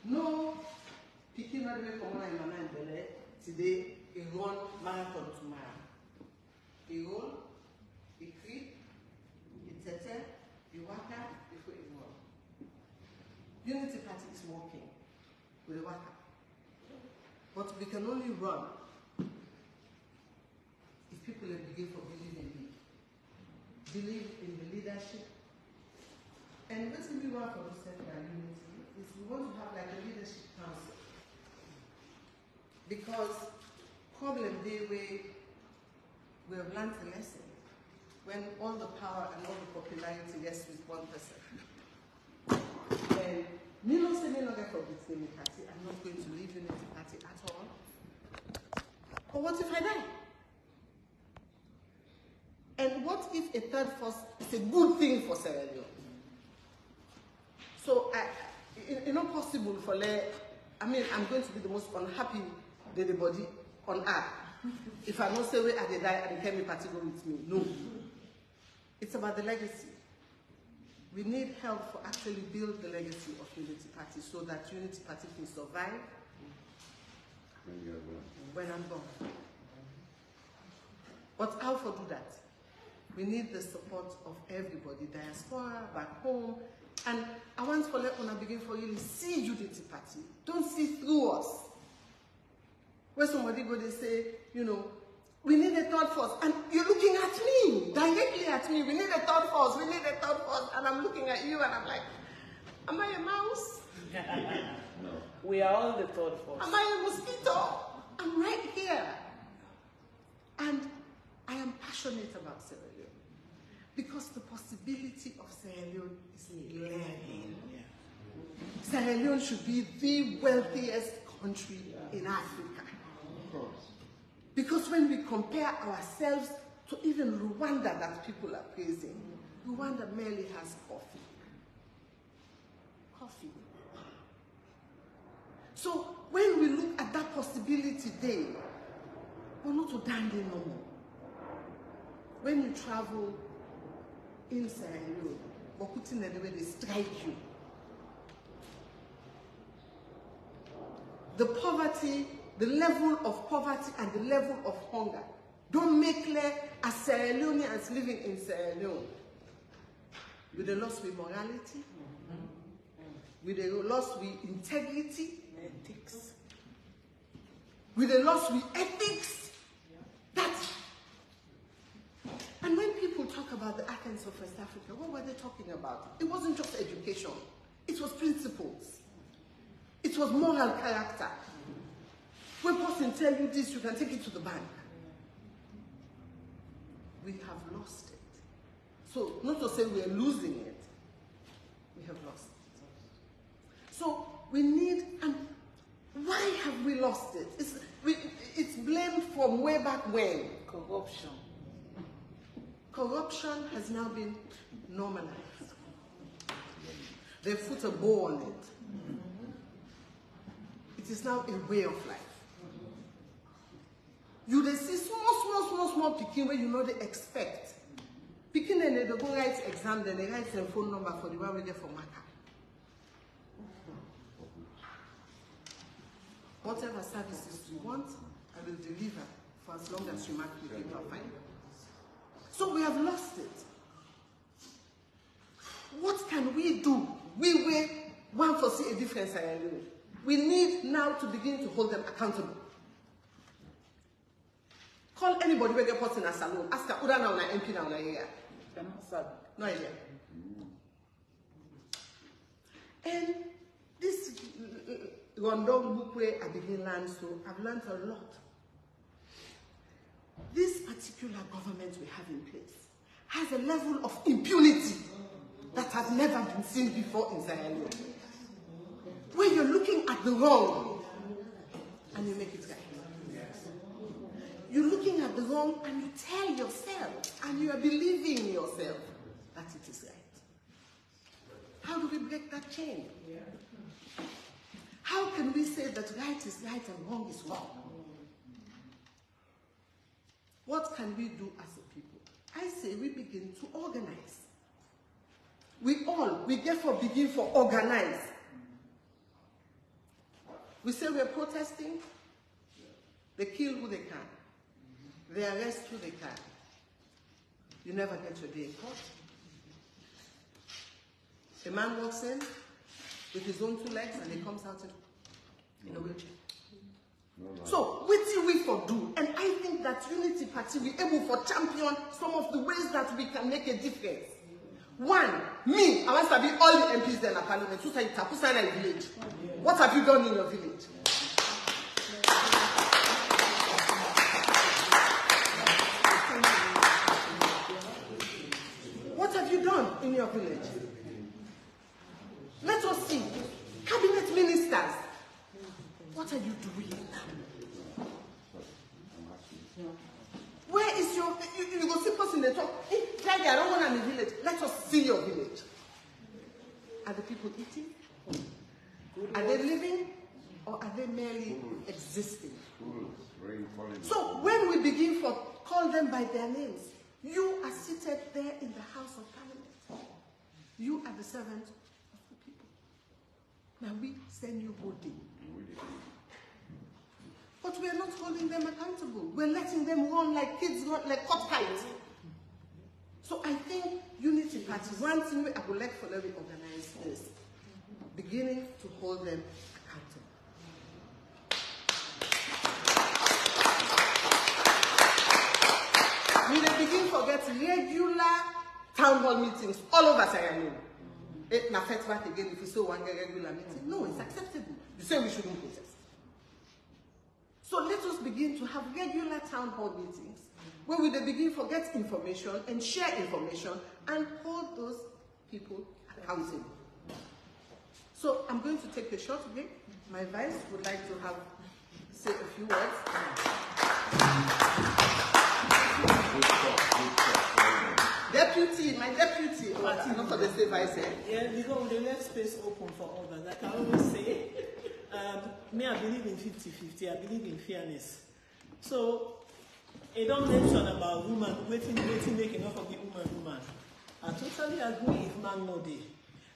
C: No, picking not the common in my mind today, a run marathon tomorrow. A roll, a creep, before you run. Unity Party is working with the worker. But we can only run if people begin to believe in the leadership. And what we want for this unity is we want to have like a leadership council. Because problem they we have learned a lesson when all the power and all the popularity rests with one person. And me no say me no get for this Unity Party. I'm not going to leave Unity Party at all. But what if I die? And what if a third force is a good thing for Sierra Leone? So it's not possible for I'm going to be the most unhappy dead body on earth. If I don't say where I die and the Femi Party go with me. No. It's about the legacy. We need help for actually build the legacy of Unity Party so that Unity Party can survive when I'm gone. But how to do that? We need the support of everybody, diaspora, back home. And I want to let una begin for you to see Unity Party. Don't see through us. When somebody go, they say, we need a third force. And you're looking at me, directly at me. We need a third force, we need a third force. And I'm looking at you and I'm like, am I a mouse?
A: No. We are all the third force.
C: Am I a mosquito? I'm right here. And I am passionate about Sierra Leone. Because the possibility of Sierra Leone is glaring. Sierra Leone should be the wealthiest country in Africa. Because when we compare ourselves to even Rwanda that people are praising, Rwanda merely has coffee. Coffee. So when we look at that possibility there, we're not to dance no more. When you travel in Sierra Leone, or putting the way they strike you, the poverty, the level of poverty and the level of hunger don't make clear as Sierra Leoneans living in Sierra Leone. With the loss with morality, with the loss with integrity, ethics, with the loss with ethics. And when people talk about the Athens of West Africa, what were they talking about? It wasn't just education. It was principles. It was moral character. When person tell you this, you can take it to the bank. We have lost it. So, not to say we are losing it, we have lost it. So, we need, and why have we lost it? It's blamed from way back when.
A: Corruption.
C: Corruption has now been normalized. They put a bow on it. It is now a way of life. You they see small picking where you know they expect. Picking and they go write exam, then they write their phone number for the one we get for marker. Whatever services you want, I will deliver for as long as you mark me people are fine. So we have lost it. What can we do? We want to see a difference. We need now to begin to hold them accountable. Call anybody when they put in a salon. Ask her, Uda now na MP now na here. No idea. And this Rondon book where I begin to learn, so I've learned a lot. This particular government we have in place has a level of impunity that has never been seen before in Sierra Leone. Where you're looking at the wrong and you make it right. You're looking at the wrong and you tell yourself and you are believing yourself that it is right. How do we break that chain? How can we say that right is right and wrong is wrong? What can we do as a people? I say we begin to organize. We therefore begin to organize. We say we're protesting, they kill who they can. They arrest who they can. You never get your day in court. A man walks in with his own 2 legs and he comes out in a wheelchair. So, what we for do? And I think that Unity Party will be able to champion some of the ways that we can make a difference. One, me, I want to be all the MPs there in the parliament. Who say Tapusa in village? What have you done in your village? What have you done in your village? Let us see. Cabinet ministers, what are you doing? Where is your, you go see person they talk, hey, Daddy, I don't want to in the village. Let us see your village. Are the people eating? Are they living? Or are they merely existing? So when we begin to call them by their names, you are seated there in the House of Parliament. You are the servant of the people. Now we send you voting. But we are not holding them accountable. We're letting them run like kids, run like hot kites. So I think Unity Party, one thing I would like for them to organize is beginning to hold them accountable. We will begin to get regular town hall meetings all over Sayano. It na affect back again if you say one regular meeting. No, it's acceptable. You say we shouldn't protest. So let us begin to have regular town hall meetings where we begin to get information and share information and hold those people accountable. So I'm going to take a short break. My vice would like to say a few words. Deputy, my deputy. Not for the same vice.
B: Yeah, because we left space open for others. Like I always say, me, I believe in 50-50. I believe in fairness. So, I don't mention about woman waiting, make enough of the woman. I totally agree if man no day.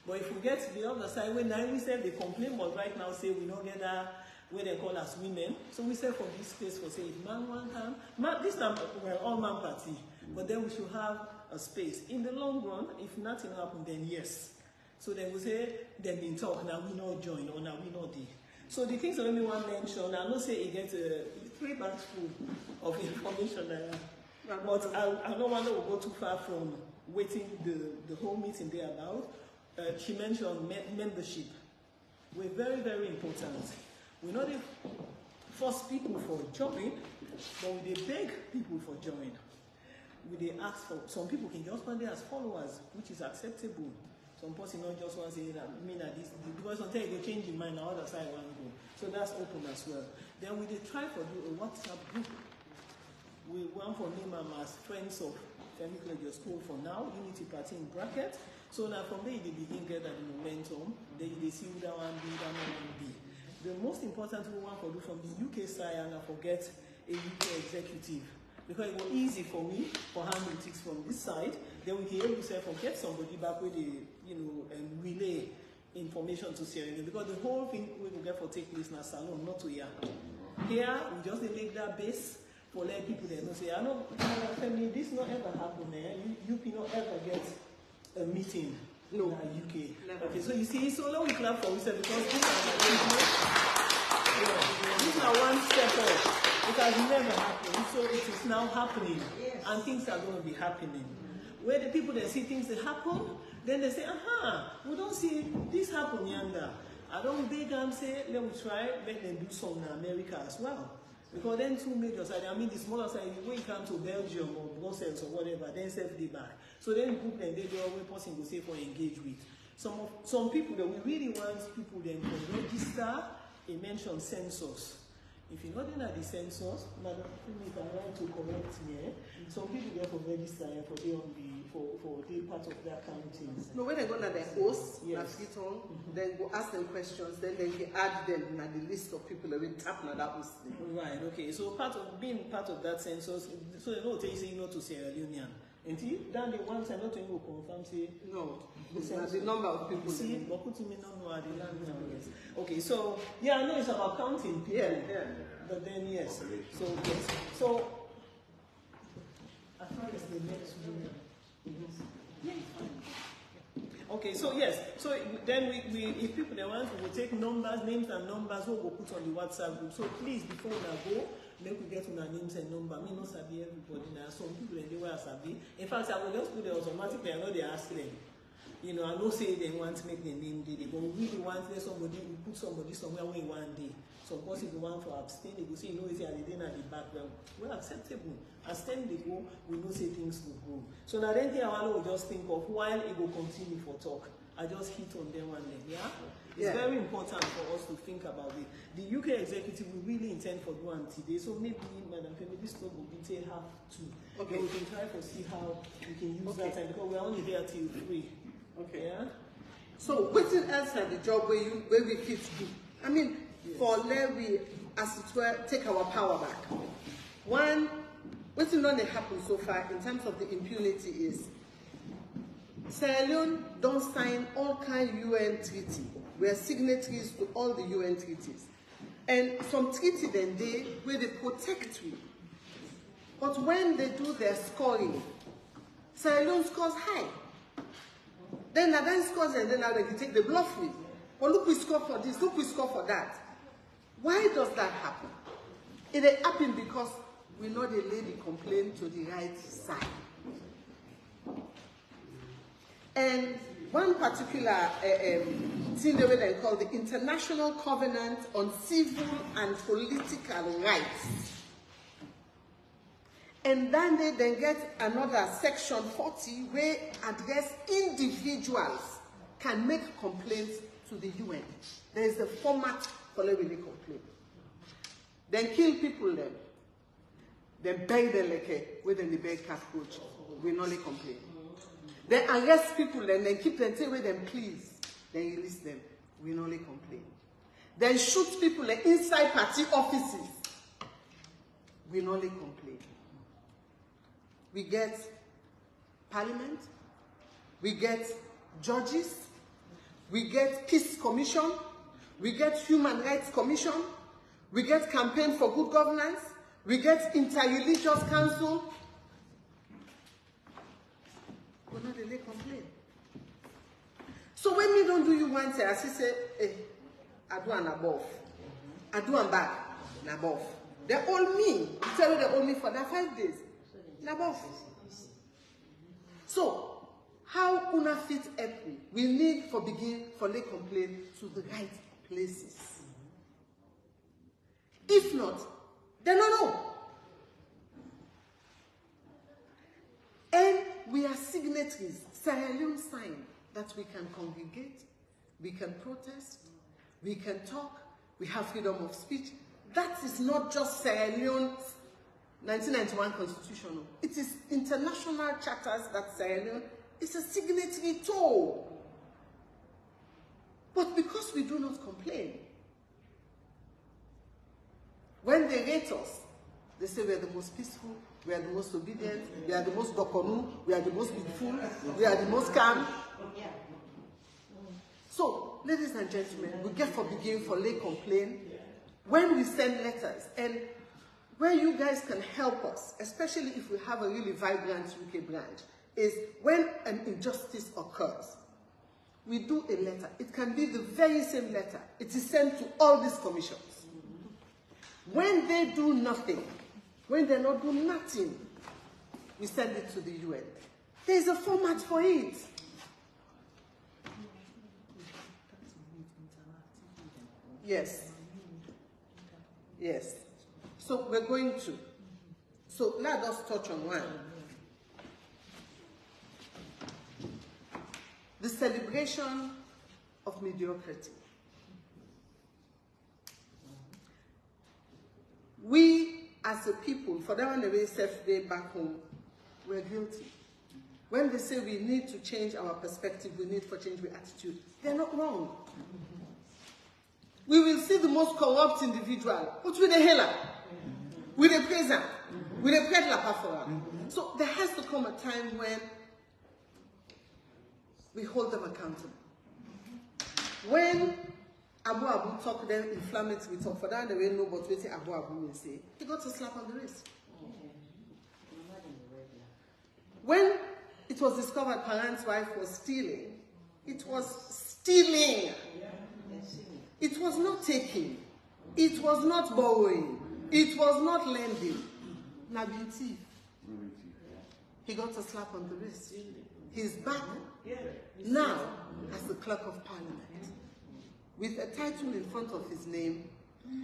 B: But if we get to the other side, when we say they complain, but right now say we don't get that where they call us women. So we say for this space, for say if man one time, this time we're all man party, but then we should have a space. In the long run, if nothing happens, then yes. So then we say, then been talk, now we not join, or now we not do. So the things that we want to mention, I don't say it gets 3 bags full of information. But I don't want to go too far from waiting the whole meeting there about. She mentioned membership. We're very, very important. We're not force people for joining, but we beg people for joining. We ask for, some people can just find there as followers, which is acceptable. Some person not just want to say that this, because sometimes you go change your mind, the other side want to go. So that's open as well. Then we try to do a WhatsApp group. We want for name them as friends of Femi-Claudius school for now, Unity Party in bracket. So now from there they begin get the momentum. They see who that one be, that one be. The most important we want to do from the UK side, and I forget a UK executive. Because it was easy for me for handling things from this side. Then we can able to get somebody back with the, and relay information to Sierra Leone. Because the whole thing we will get for take place in a salon, not to here. Here, we just make that base for let people there know say, I know, family, this not ever happen there. You cannot ever get a meeting in the UK. Never. Okay, so you see, so now we clap for ourselves because these are one step off. It has never happened, so it is now happening, yes. And things are going to be happening. Where the people that see things that happen, then they say, aha, we don't see this happen yonder. I don't beg and say, let me try, make them do some in America as well. Because then two major sides, I mean the smaller side, when you come to Belgium or Brussels or whatever, then self they back. So then group them, they do always person will say for engage with. Some people that we really want people then to register, they mention census. If you're not in the census, Madam if I want to correct me, some people get for register for they on for they part of their county.
C: No, when they go to their host, yes. Then go ask them questions, then they can add them in the list of people that will tap on that host.
B: Right, okay. So being part of that census, so they don't say not to Sierra Leonean. Until then the one time not to go confirm say
C: no. The number of people.
B: See, but put me no at the land now, yes. Okay, so yeah, I know it's about counting people.
C: Yeah.
B: But then yes. So yes. So as far as the next one. Okay, so yes, so then we if people they want, we will take numbers, names and numbers, we will put on the WhatsApp group. So please, before we go, make we get on our names and number. Me not sabi everybody now. Some people they were sabi. In fact, I will just put it automatically. I know they ask them. You know, I know say they want to make the name day, but we really want somebody, we put somebody somewhere where one day. So of course, if you want to abstain, they go say, you know, it's at the at the background. Well, acceptable. As time they go, we know say things will go. So now then, I will just think of while it will continue for talk. I just hit on them one leg, yeah? It's very important for us to think about it. The UK executive, we really intend for doing today, so maybe Madam Femi, this talk will be take half two. Okay. But we can try to see how we can use that time because we're only here till 3. Okay. Yeah.
C: So what else are the job where we fit do? I mean, for let we, as it were, take our power back. One, what's not happened so far in terms of the impunity is Sierra Leone don't sign all kind UN treaty. We are signatories to all the UN treaties. And some treaty then they where they protect we. But when they do their scoring, Sierra Leone scores high. Then Nadine scores and then they take the bluff with. Well, look, we score for this, look, we score for that. Why does that happen? It happened because we know they lay the complaint to the right side. And one particular thing they call the International Covenant on Civil and Political Rights. And then they then get another section 40 where address individuals can make complaints to the UN. There is a format for letting complain. Then kill people them. Then bury them like within the bed cockroach. We not complain. Then arrest people and then keep them, say with them please. Then release them. We not complain. Then shoot people inside party offices. We not complain. We get parliament, we get judges, we get peace commission, we get human rights commission, we get campaign for good governance, we get interreligious council. But not they complain. So when we don't do you one say, as he say, hey, I do an above, I do an back, and above. They all me. You tell me they all me for that 5 days. So, how una fit help we need for begin for lay complaint to the right places. If not, then no. And we are signatories, Sierra Leone sign that we can congregate, we can protest, we can talk, we have freedom of speech. That is not just Sierra Leone's 1991 constitution. It is international charters that Sierra Leone is a signatory to. But because we do not complain, when they rate us, they say we are the most peaceful, we are the most obedient, we are the most dokonu, we are the most beautiful, we are the most calm. So, ladies and gentlemen, we get for begin for lay complain when we send letters. And where you guys can help us, especially if we have a really vibrant UK branch, is when an injustice occurs. We do a letter. It can be the very same letter. It is sent to all these commissions. When they do nothing, when they not do nothing, we send it to the UN. There is a format for it. Yes. Yes. So we're going to. So let us touch on one. The celebration of mediocrity. We as a people, for that one the way self-day back home, we're guilty. When they say we need to change our perspective, we need to change our attitude, they're not wrong. We will see the most corrupt individual, but with a healer, with a praiser, with a peddler for. So there has to come a time when we hold them accountable. When Abu talk them inflammatory talk, for that the way nobody will say Abu will say, he got a slap on the wrist. When it was discovered Paran's wife was stealing, It was stealing. It was not taking. It was not borrowing. It was not lending. Nabi. He got a slap on the wrist. He's back now as the Clerk of Parliament with a title in front of his name,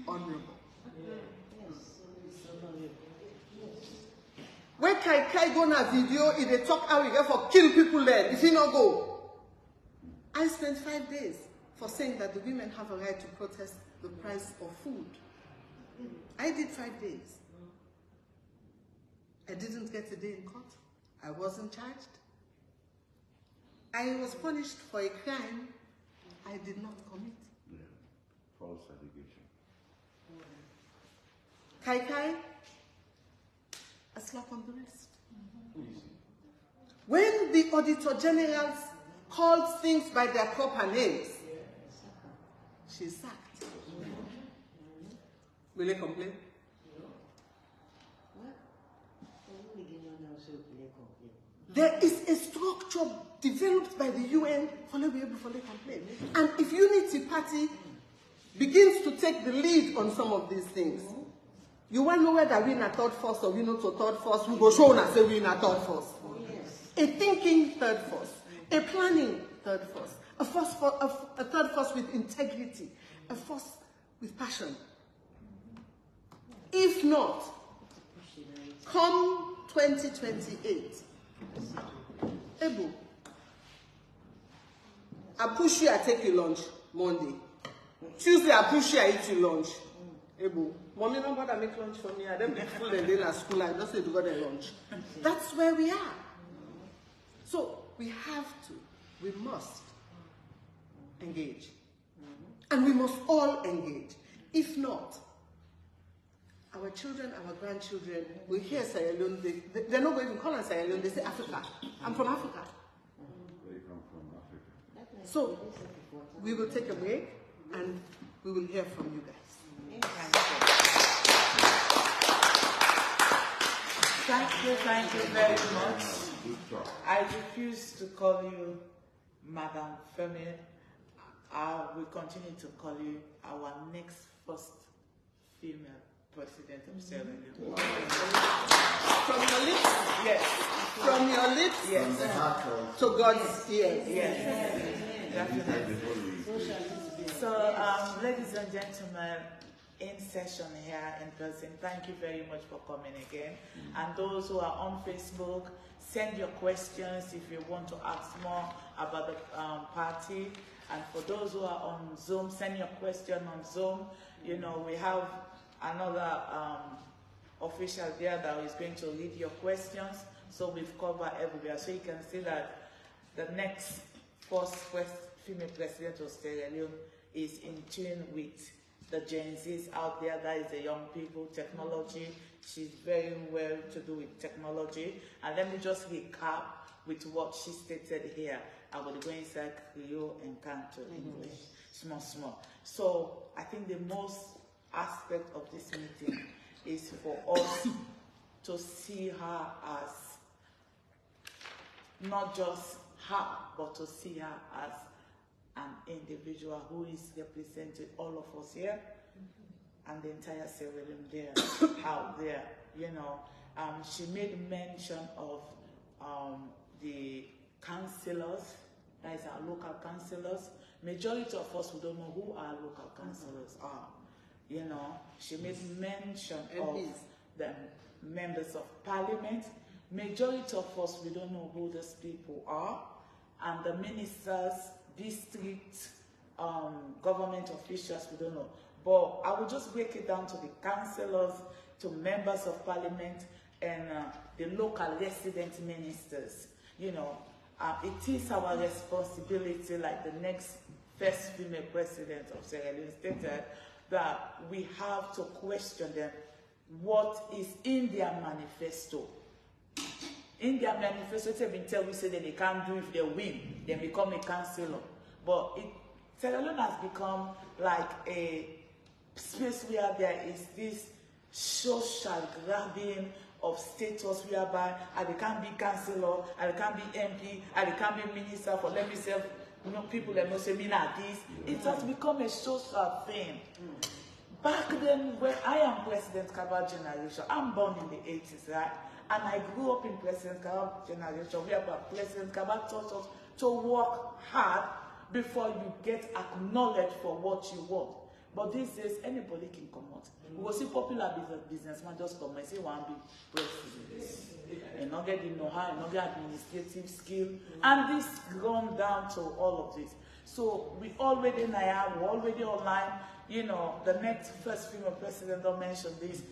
C: Honorable. When Kai go na video, if they talk how we get for kill people there, if he not go. I spent 5 days for saying that the women have a right to protest the price of food. I did 5 days. I didn't get a day in court. I wasn't charged. I was punished for a crime I did not commit.
D: Yeah. False allegation.
C: Kai, a slap on the wrist. When the Auditor General calls things by their proper names, she's sacked. Will they complain? There is a structure developed by the UN for them to be able to complain. And if Unity Party begins to take the lead on some of these things, you want to know whether we're in a third force or we're not a third force, we go show and say we're in a third force. A thinking third force, a planning third force, a third force with integrity, a force with passion. If not, come 2028, Ebu, I push you, I take you lunch Monday. Tuesday, I push you, I eat you lunch. Ebu, mommy no bother make lunch for me. I don't be full and then at school, I just say to go their lunch. That's where we are. So we have to, we must engage. And we must all engage. If not, our children, our grandchildren will hear Sierra Leone. They're not going to call us Sierra Leone, they say Africa. I'm from Africa.
D: They come from Africa.
C: So we will take a break and we will hear from you guys.
A: Thank you very much.
D: Good talk.
A: I refuse to call you Madam Femi. I will continue to call you our next first female president of Sierra Leone.
C: From your lips?
A: Yes.
C: From your lips?
A: Yes.
D: From the heart of
C: To God's ears.
A: Yes. Definitely. So, ladies and gentlemen, in session here in person, thank you very much for coming again. And those who are on Facebook, send your questions if you want to ask more about the party. And for those who are on Zoom, send your question on Zoom. You know, we have another official there that is going to read your questions. So we've covered everywhere. So you can see that the next first female president of Sierra Leone is in tune with the Gen Zs out there. That is the young people, technology. She's very well to do with technology. And let me just recap with what she stated here. I will go inside Creole and Canto English, small. So I think the most aspect of this meeting is for us to see her as not just her, but to see her as an individual who is representing all of us here and the entire Sierra Leone there, out there. You know, she made mention of the councillors, that is our local councillors. Majority of us, we don't know who our local councillors are. You know, she made mention of the members of parliament. Majority of us, we don't know who these people are. And the ministers, district, government officials, we don't know. But I will just break it down to the councillors, to members of parliament, and the local resident ministers. You know, it is our responsibility, like the next first female president of Sierra Leone stated, that we have to question them what is in their manifesto. In their manifesto, they've been telling we say that they can't do if they win, then become a councillor. But Sierra Leone has become like a space where there is this social grabbing of status whereby I can't be councillor, I can't be MP, I can't be minister for let me say you know, people that know say me like this. It has become a social thing. Back then, when I am President Kabal generation, I'm born in the 80s, right? And I grew up in President Kabal generation, where President Kabal taught us to work hard before you get acknowledged for what you want. But these days, anybody can come out. We will see popular businessman just come and say, one big president. And not get the know-how, and not get administrative skill. And this gone down to all of this. So we already now, we're already online. You know, the next first female president don't mention this.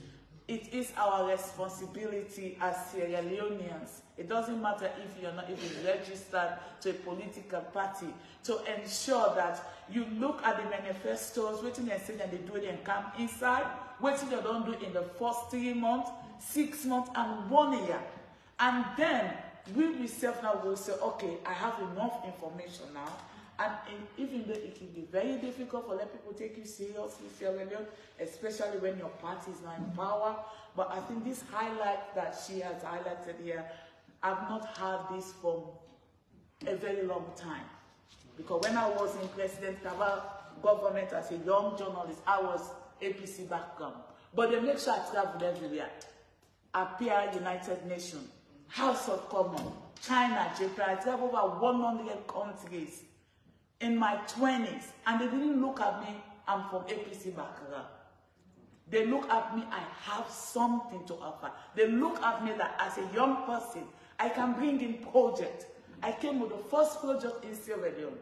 A: It is our responsibility as Sierra Leoneans. It doesn't matter if you're not even registered to a political party, to ensure that you look at the manifestos, waiting and say that they do it and come inside, waiting they don't do it in the first 3 months, 6 months, and 1 year. And then we myself now will say, okay, I have enough information now. And even though it can be very difficult for let people take you seriously, Sierra Leone, especially when your party is not in power. But I think this highlight that she has highlighted here, I've not had this for a very long time. Because when I was in President Kabal government as a young journalist, I was APC background. But they make sure I travel everywhere. Appear United Nations, House of Commons, China, Japan, I travel over 100 countries in my 20s, and they didn't look at me, I'm from APC background. They look at me, I have something to offer. They look at me that as a young person, I can bring in projects. I came with the first project in Sierra Leone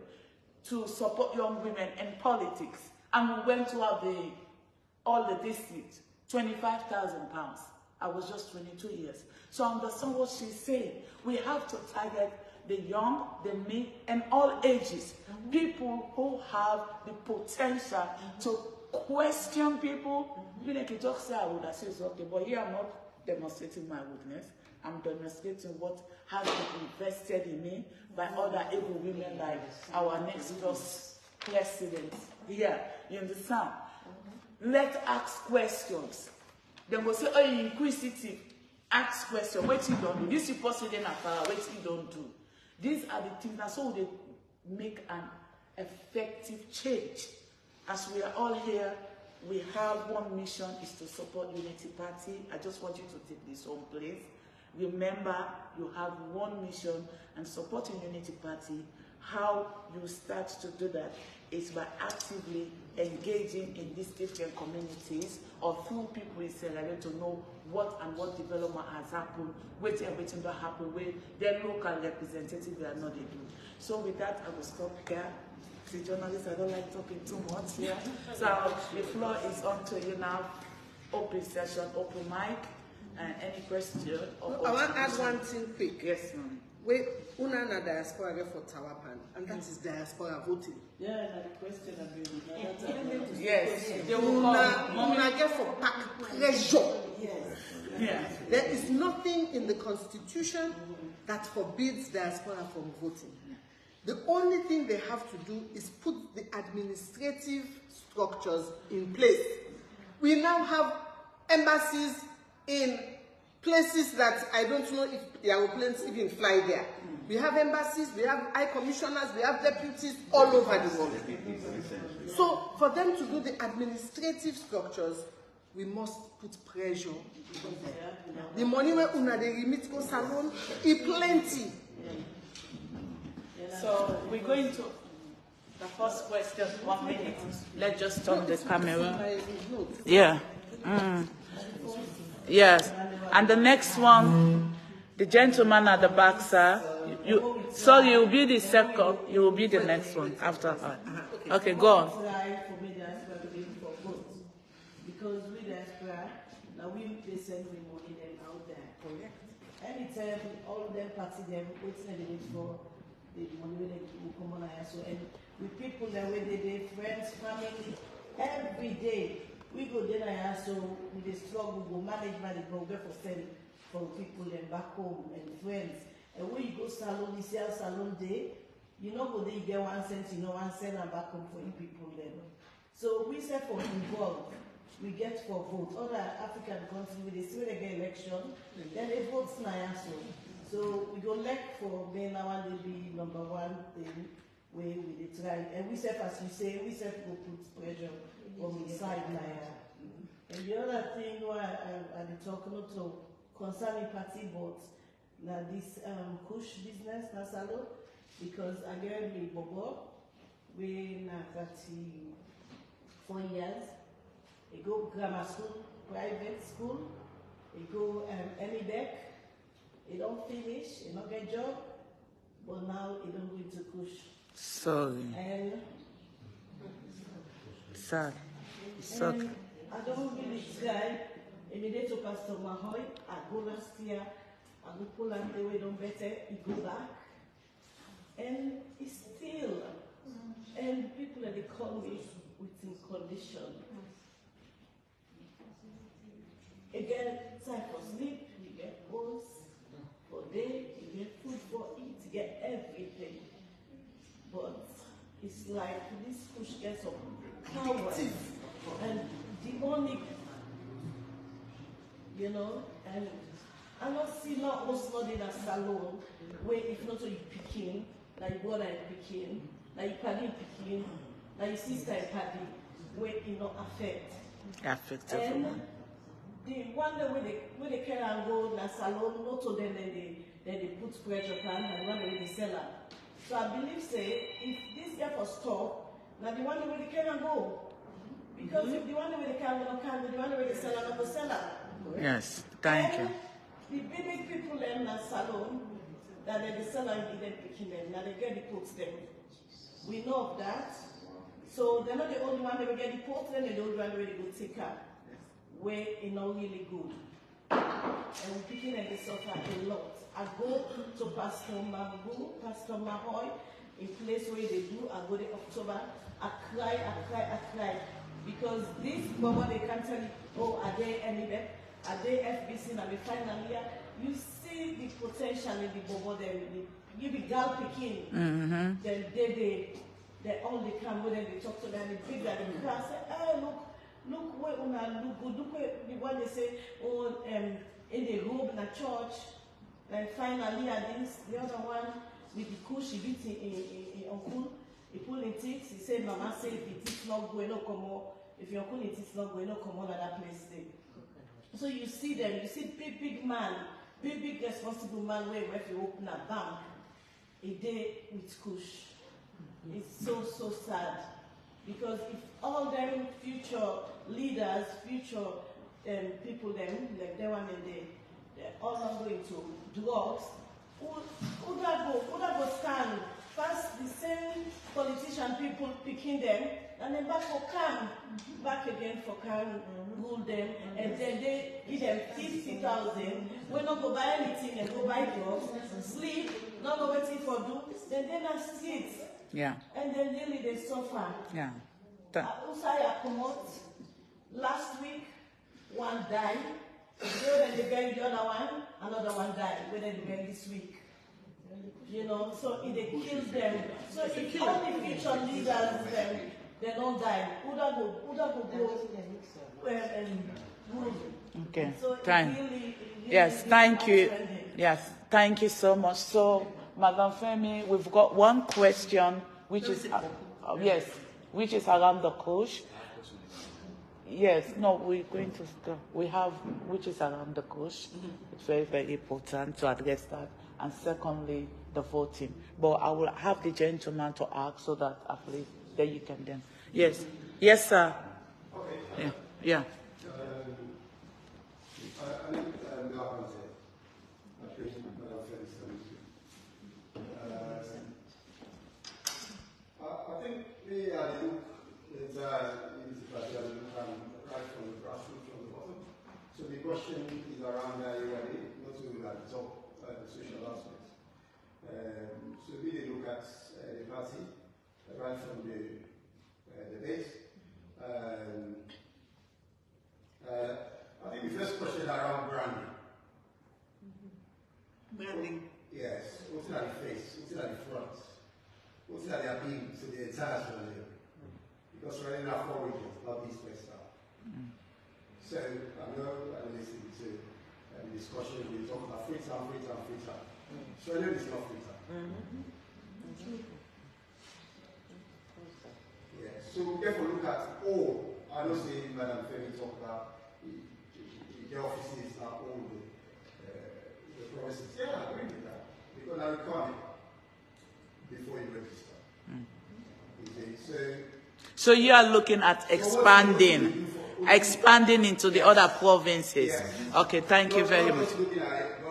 A: to support young women in politics. And we went to all the districts, £25,000. I was just 22 years. So I understand what she's saying. We have to target the young, the mid, and all ages. People who have the potential to question people. You know, can just say I would have said okay, but here I'm not demonstrating my weakness. I'm demonstrating what has been invested in me by other able women like our next president. Here, you understand? Let's ask questions. Then we'll say, oh, you're inquisitive. Ask questions. What you don't do. This is possible in Afara. What you don't do. These are the things that so they make an effective change. As we are all here, we have one mission is to support Unity Party. I just want you to take this home, please. Remember, you have one mission, and supporting Unity Party, how you start to do that is by actively engaging in these different communities or through people in Sierra Leone to know what development has happened, waiting everything that happened, where their local representatives they are not able. So with that, I will stop here. The journalists, I don't like talking too much here. So the floor is on to you now. Open session, open mic. Any question?
C: I want to add one thing quick.
A: Yes, ma'am.
C: We una na diaspora get for Tawapan, and that is diaspora voting.
B: Yeah, the question about
A: Yes.
C: Una get for pack pressure.
B: Yes.
A: Yeah.
C: There is nothing in the constitution that forbids diaspora from voting. The only thing they have to do is put the administrative structures in place. We now have embassies in places that I don't know if the aeroplanes even fly there. We have embassies, we have high commissioners, we have deputies all over the world. So for them to do the administrative structures, we must put pressure on them. The money where una they remit go salon, is plenty.
A: So we're going to the first question, 1 minute. Let's just turn the camera. Yeah. Yes. And the next one, the gentleman at the back, sir. Sorry, you'll be the second. You will be the next one after her. Okay, go on.
B: Because we diaspora, now we send the money them out there. Anytime all them party them, what's the need for the money they will come on here. So and with people that way they friends, family, every day we go there and so with the struggle, go manage money, go for send for people and back home and friends. And when you go salon, you sell salon day, you know go there you get 1 cent, you know 1 cent and back home for you people then. So we say for involved, we get for vote. Other African countries, they still get election, then they vote now. So we go elect for men now and they be #1 thing. we dey try. And we self, as you say, we self go put pressure on the side like. And the other thing why I dey talk not to concerning party, but na this kush business na salon, because I get me bobo we na 34 years. He go grammar school, private school. He go MEDEC. He don't finish. He don't get job. But now he don't go into kush.
A: Sorry.
B: And
A: sad. It's okay.
B: and I don't really try. Immediate to Pastor Mahoy. I go last year. I go Poland the way don't better. He go back. And it's still. And people that they call me within condition. You get time for sleep, you get clothes for day, you get food for eat, you get everything. But it's like this push gets some power. And the only, and I don't see not also in a salon where if not so you picking, like what I'm picking, like you party picking, like your sister party, where it not affect.
A: Affect
B: And
A: everyone.
B: the one day when they can go na salon, not to them they put pressure on and one way they sell her. So I believe say if this year for stop, now the one way they can go. Because if the one way they can go, the one way they sell her, not go sell her.
A: Yes, thank you.
B: The big people in the salon that they sell and give them picking them, now they get the pots them. We know of that. So they're not the only one that will get the pot, then they don't run away, they go take her. Where it's not really good. And we're picking and they suffer a lot. I go to Pastor Mahoy, in place where they do, I go there October, I cry. Because this Bobo, they can't tell you, oh, are they anywhere? Are they FBC and the final year? You see the potential in the Bobo, they give the girl picking, then they all they come with them, they talk to them, they big that they cry, say, hey, look where una look good, look where the one they say, oh, in the robe in the church, like finally this, the other one with the kush, he beat in uncle, he pull in teeth, he said, Mama say if it is not going, no come on, if your uncle it is not going, no come on at that place there. So you see them, you see big man, big responsible man where if you open a bank, a day with kush. It's so sad. Because if all them future leaders, future people, them like they one and they're all not going to drugs, who that go stand first the same politician people picking them, and then back again for can rule them, and then they give them 50,000. We not go buy anything and go buy drugs, sleep, not go waiting for do, then they not sit.
A: Yeah.
B: And then really they suffer.
A: Yeah.
B: Usaya Komot, last week, one died. Then they buried the other one, another one died. When they buried this week. So it kills them. So if all the future leaders, they don't die. Who go and rule?
A: Okay.
B: So
A: Really yes, thank you.
B: trending.
A: Yes, thank you so much. So, Madam Femi, we've got one question, which is yes, which is around the coach. Yes, no, we're going to go. We have which is around the coach. It's very important to address that. And secondly, the voting. But I will have the gentleman to ask so that at least then you can then. Yes, sir.
E: Okay.
A: Yeah.
E: I think the look is right from the grassroots, from the bottom. So the question is around not to at the top, the social aspect. So we look at the party right from the base. I think the first question around branding.
C: Branding.
E: Yes. What's at the face? What's at the front? What's at the appeal to the entire Australia? Because we're in our 4 regions, not East West South. So I know I'm listening to the discussion we talk about free town. So I know it's not free town. So we therefore look at all. I don't say Madam Femi talked about the offices are all the provinces. Yeah, I agree with that. Because I require before you register. Okay,
A: so you are looking at expanding into the other provinces.
E: Yes.
A: Okay, thank you very much.
E: Looking at it,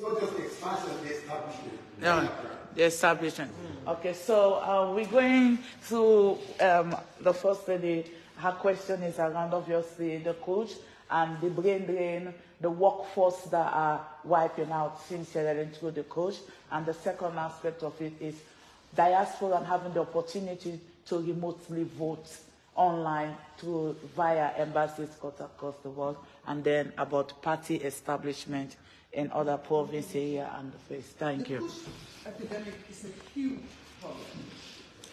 E: not just the expansion, the establishment.
A: Yeah, the establishment. Okay, so we're going through the first lady. Her question is around obviously the coach and the brain drain, the workforce that are wiping out since you're into the coach. And the second aspect of it is diaspora and having the opportunity to remotely vote online via embassies across the world, and then about party establishment in other provinces here and the face. Thank you.
C: The push epidemic is a huge problem.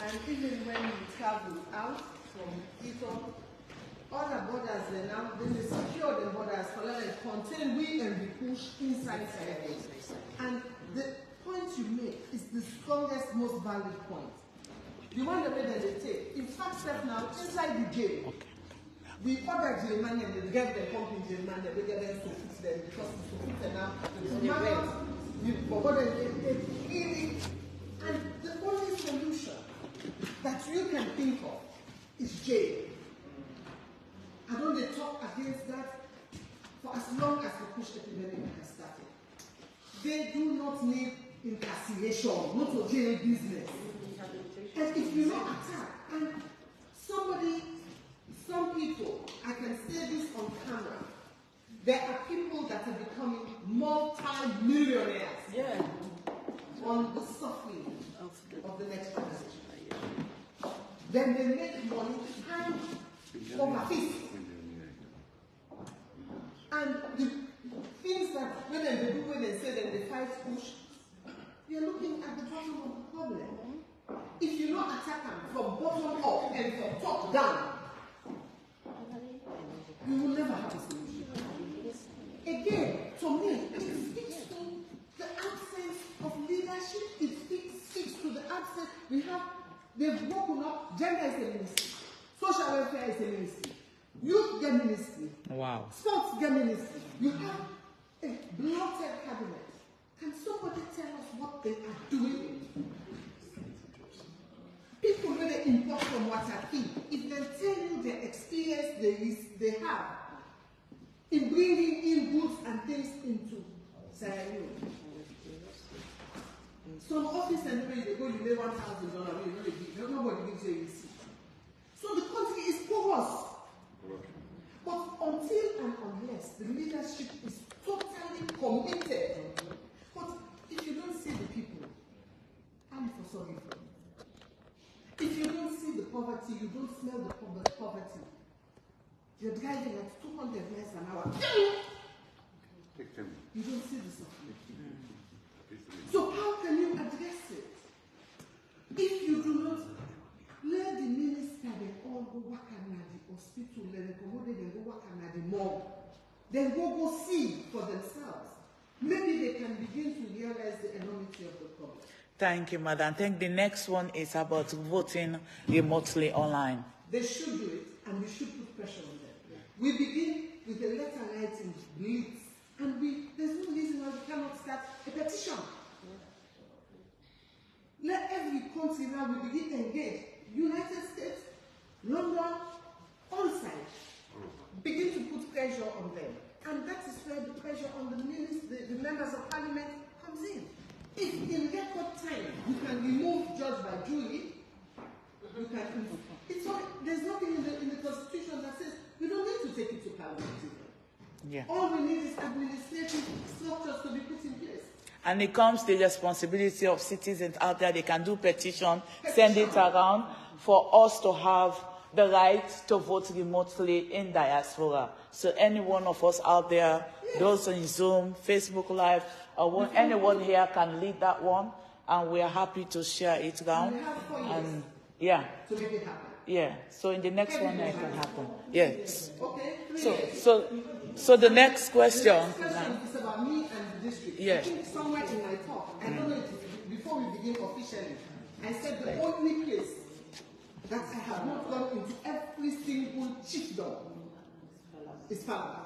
C: And even when we travel out from Ito, other borders, they secure the borders for like contain we and we push inside areas. And the point you make is the strongest, most valid point. The one that they take. In fact, now, inside the jail, the other jailman and they get the pumping jailman, they get them to fix them because it's to fix them now. And the only solution that you can think of is jail. I don't they talk against that for as long as the push epidemic has started. They do not need incarceration, not a jail business. And if you don't attack, and some people, I can say this on camera, there are people that are becoming multi-millionaires on the suffering of the next generation. Then they make money hand over fist. And the things that when they do when they say that they fight push, you're looking at the bottom of the problem. If you don't attack them from bottom up and from top down, you will never have a solution. Again, to me, it speaks to the absence of leadership. It speaks to the absence. They've woken up. Gender is a ministry. Social welfare is a ministry. Youth get ministry.
A: Wow.
C: Sports get ministry. You have a bloated cabinet. Can somebody tell us what they are doing? People when they import from Wataki, if they tell you the experience they have in bringing in goods and things into Sierra Leone. Some office and where they go, you lay $1,000, nobody gives you a receipt. So the country is porous. But until and unless the leadership is totally committed, but if you don't see the people, I'm for sorry for them. If you don't see the poverty, you don't smell the poverty. You're driving at 200 miles an hour. You don't see the suffering. So how can you address it? If you do not let the minister, they all go work at the hospital, then go work at the morgue, then go see for themselves. Maybe they can begin to realize the enormity of the problem.
A: Thank you, Madam. I think the next one is about voting remotely online.
C: They should do it, and we should put pressure on them. Yeah. We begin with a letter writing blitz, and there's no reason why we cannot start a petition. Yeah. Let every country now we begin to engage. United States, London, on site. Begin to put pressure on them. And that is where the pressure on the ministers, the members of parliament comes in. If in record time you can remove judge by jury, you can. There's nothing in the constitution that says we don't need to take it to parliament.
A: Yeah.
C: All we need is administrative structures to be put in place.
A: And it comes the responsibility of citizens out there. They can do petition, send it around for us to have the right to vote remotely in diaspora. So any one of us out there, those on Zoom, Facebook Live, or anyone here can lead that one, and we are happy to share it around.
C: We have 4 years
A: and yeah,
C: to make it happen.
A: yeah. So in the next one, it can happen. Yes.
C: Okay.
A: So the next question.
C: The next question is about me and the district.
A: Yeah.
C: I think somewhere in my talk, I don't know if before we begin officially, I said the only place that I have have not gone into every single chiefdom. It's Falaba.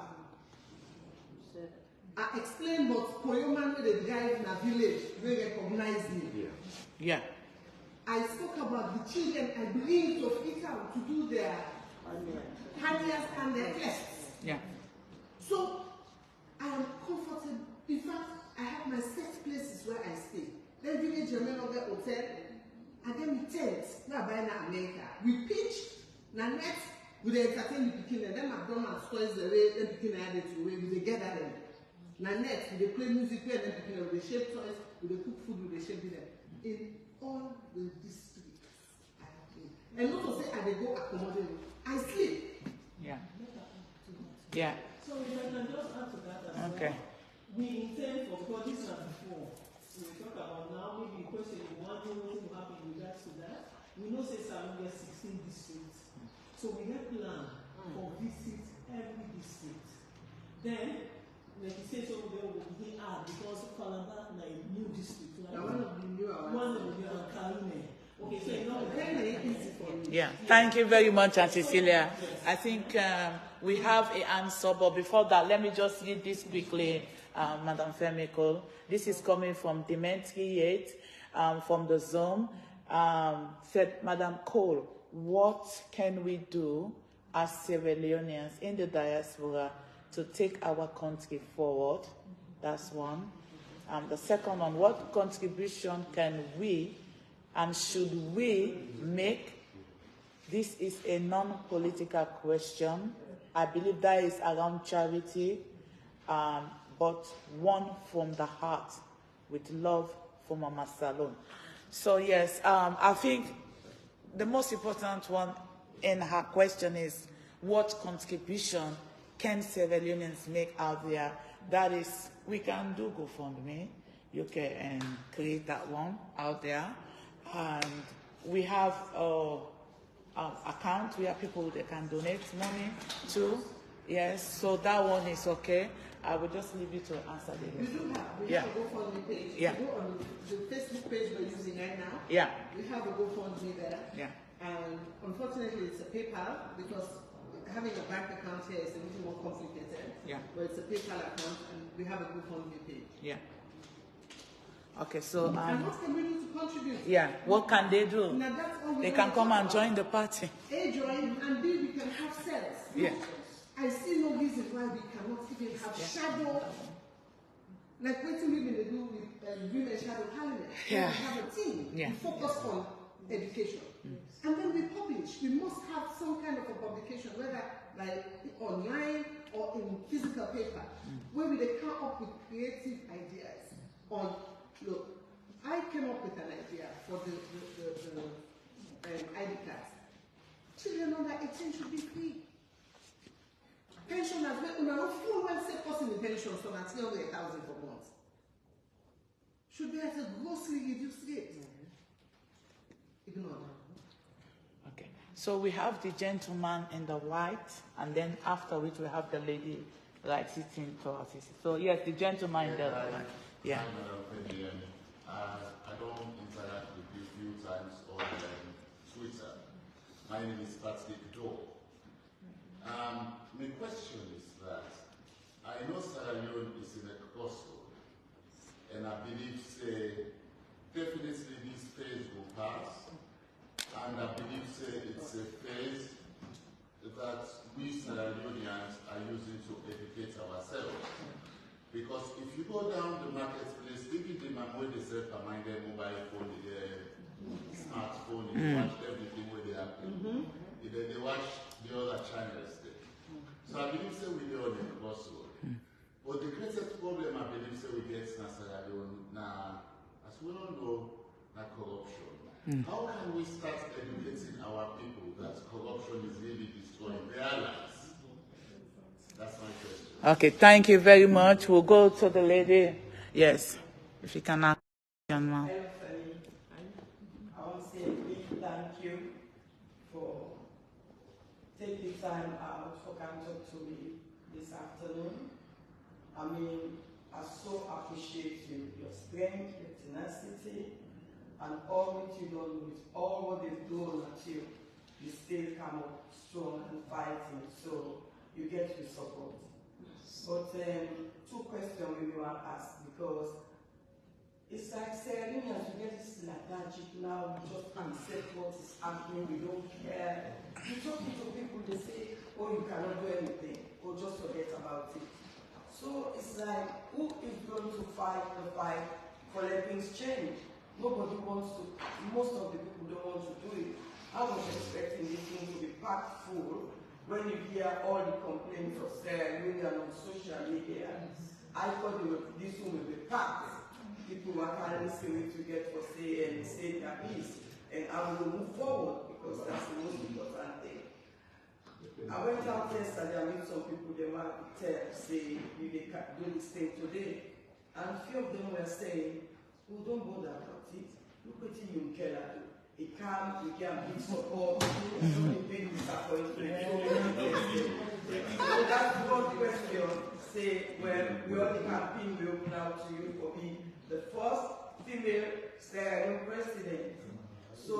C: I explained what Koyoman made a guy in a village, they recognize me.
A: Yeah.
C: I spoke about the children I bring to Africa to do their harriers and their tests.
A: Yeah.
C: So I am comfortable. In fact, I have my set places where I stay. Then village Germanoga Hotel, and then we tent, we are buying America. We pitch, Nanette, we entertain the Pekin, and then McDonald's toys the way, then Pekin added to the way, we gather them. Nanette, we play music, and then Pekin, we shape toys, we cook food, we shape them. In all the districts I have been. And not to say I dey go accommodate, I sleep.
A: Yeah. Yeah.
B: So if I can just add to that as well.
A: Okay.
B: We intend for, because this is before, we talk about now, maybe the question you want to know what will happen in regards to that. We know say Salon has 16 districts. So we have plan for visit every district. Then, like you say, so there will be add because Falaba is a new district. Like
C: One of the new
B: Karine. Okay, so you know, very easy for you.
A: Yeah, thank you very much, Auntie Cecilia. I think we have an answer, but before that, let me just read this quickly, Madam Femi-Claudius. This is coming from Dimitri 8 from the Zoom. Said, Madam Cole, what can we do as Sierra Leoneans in the diaspora to take our country forward? That's one. The second one, what contribution can we and should we make? This is a non-political question. I believe that is around charity, but one from the heart, with love for Mama Salon. So yes, I think the most important one in her question is, what contribution can Sierra Leoneans make out there? That is, we can do GoFundMe. You can create that one out there. And we have account where people they can donate money to. Yes, so that one is okay. I will just leave you to answer the question.
C: We have a GoFundMe page.
A: Yeah.
C: You go on the Facebook page we're using right now.
A: Yeah.
C: We have a GoFundMe there.
A: Yeah.
C: And unfortunately, it's a PayPal because having a bank account here is a little more complicated.
A: Yeah.
C: But it's a PayPal account, and we have a GoFundMe page.
A: Yeah. Okay, so
C: and what can we do to contribute?
A: yeah, what can they do?
C: Now, that's all we
A: They
C: want
A: can
C: to
A: come
C: talk
A: and
C: about.
A: join the party.
C: A, join, and B, we can have cells.
A: Yeah.
C: I see no reason why we cannot even have shadow, like what women they do with women shadow parliament.
A: Yeah.
C: We have a team.
A: Yeah.
C: We focus on education. And then we publish. We must have some kind of a publication, whether like online or in physical paper, where we they come up with creative ideas on, look, I came up with an idea for the ID cards. Children under 18 should be free. Pension as well, we are not full well set person in pension, so that's 300,000 per month. Should be at a grossly reduced rate. Ignore that.
A: Okay, so we have the gentleman in the white, and then after which we have the lady like sitting to us. So yes, the gentleman in the white. Yeah.
F: Hi, Madam Femi. I don't interact with you a few times on Twitter. My name is Patrick Doe. My question is that I know Sierra Leone is in a crossroad, and I believe, definitely this phase will pass, and I believe, it's a phase that we Sierra Leoneans are using to educate ourselves. Because if you go down the marketplace, even the man where they sell behind their mobile phone, smartphone, they watch everything where they have. They watch the other channels there. So I believe we are on the crossroad. But the greatest problem I believe we get in Sierra Leone now, as we all know, corruption. How can we start educating our people that corruption is really destroying their lives? That's my question.
A: Okay, thank you very much. We'll go to the lady. Yes, if you can ask.
G: Hello, Femi. I want to say a big thank you for taking time out for coming to talk to me this afternoon. I mean, I so appreciate you, your strength, your tenacity, and all that you've done with all what they've done at you. You still come up strong and fighting, so you get the support. But two questions we will ask, because it's like saying, as we get this lethargic now, we just accept what is happening, we don't care. You talking to people, they say, oh, you cannot do anything, or just forget about it. So it's like, who is going to fight the fight for let things change? Nobody wants to, most of the people don't want to do it. I was expecting this thing to be packed full. When you hear all the complaints of Sarah Leone on social media, I thought this one will be packed. People were carrying spirit to get for say and say their piece. And I will move forward because that's the most important thing. I went out yesterday and met some people, they were say they can do this thing today. And few of them were saying, oh, don't bother about it. Look what you can do. It can, we can big support, a big disappointment. So that's one question. Say, well, we all the campaign will open out to you for being the first female Sierra Leone president. So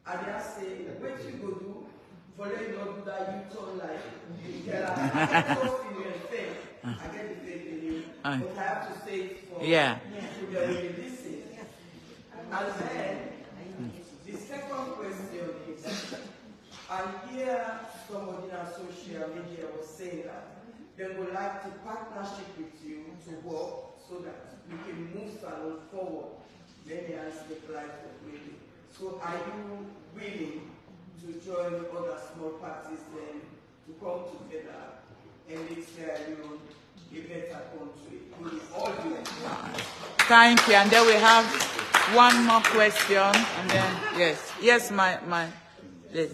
G: I just say, what you go do for them not do that U-turn like you tell us, first female faith. I get the faith in you, but I have to say it for people that will listen. And then the second question is, I hear somebody on social media was saying that they would like to partnership with you to work so that we can move Salon forward. Many has applied for really. So are you willing to join other small parties then to come together and make Sierra Leone a better country? We will all do it.
A: Thank you. And then we have one more question, and then yes, my lady,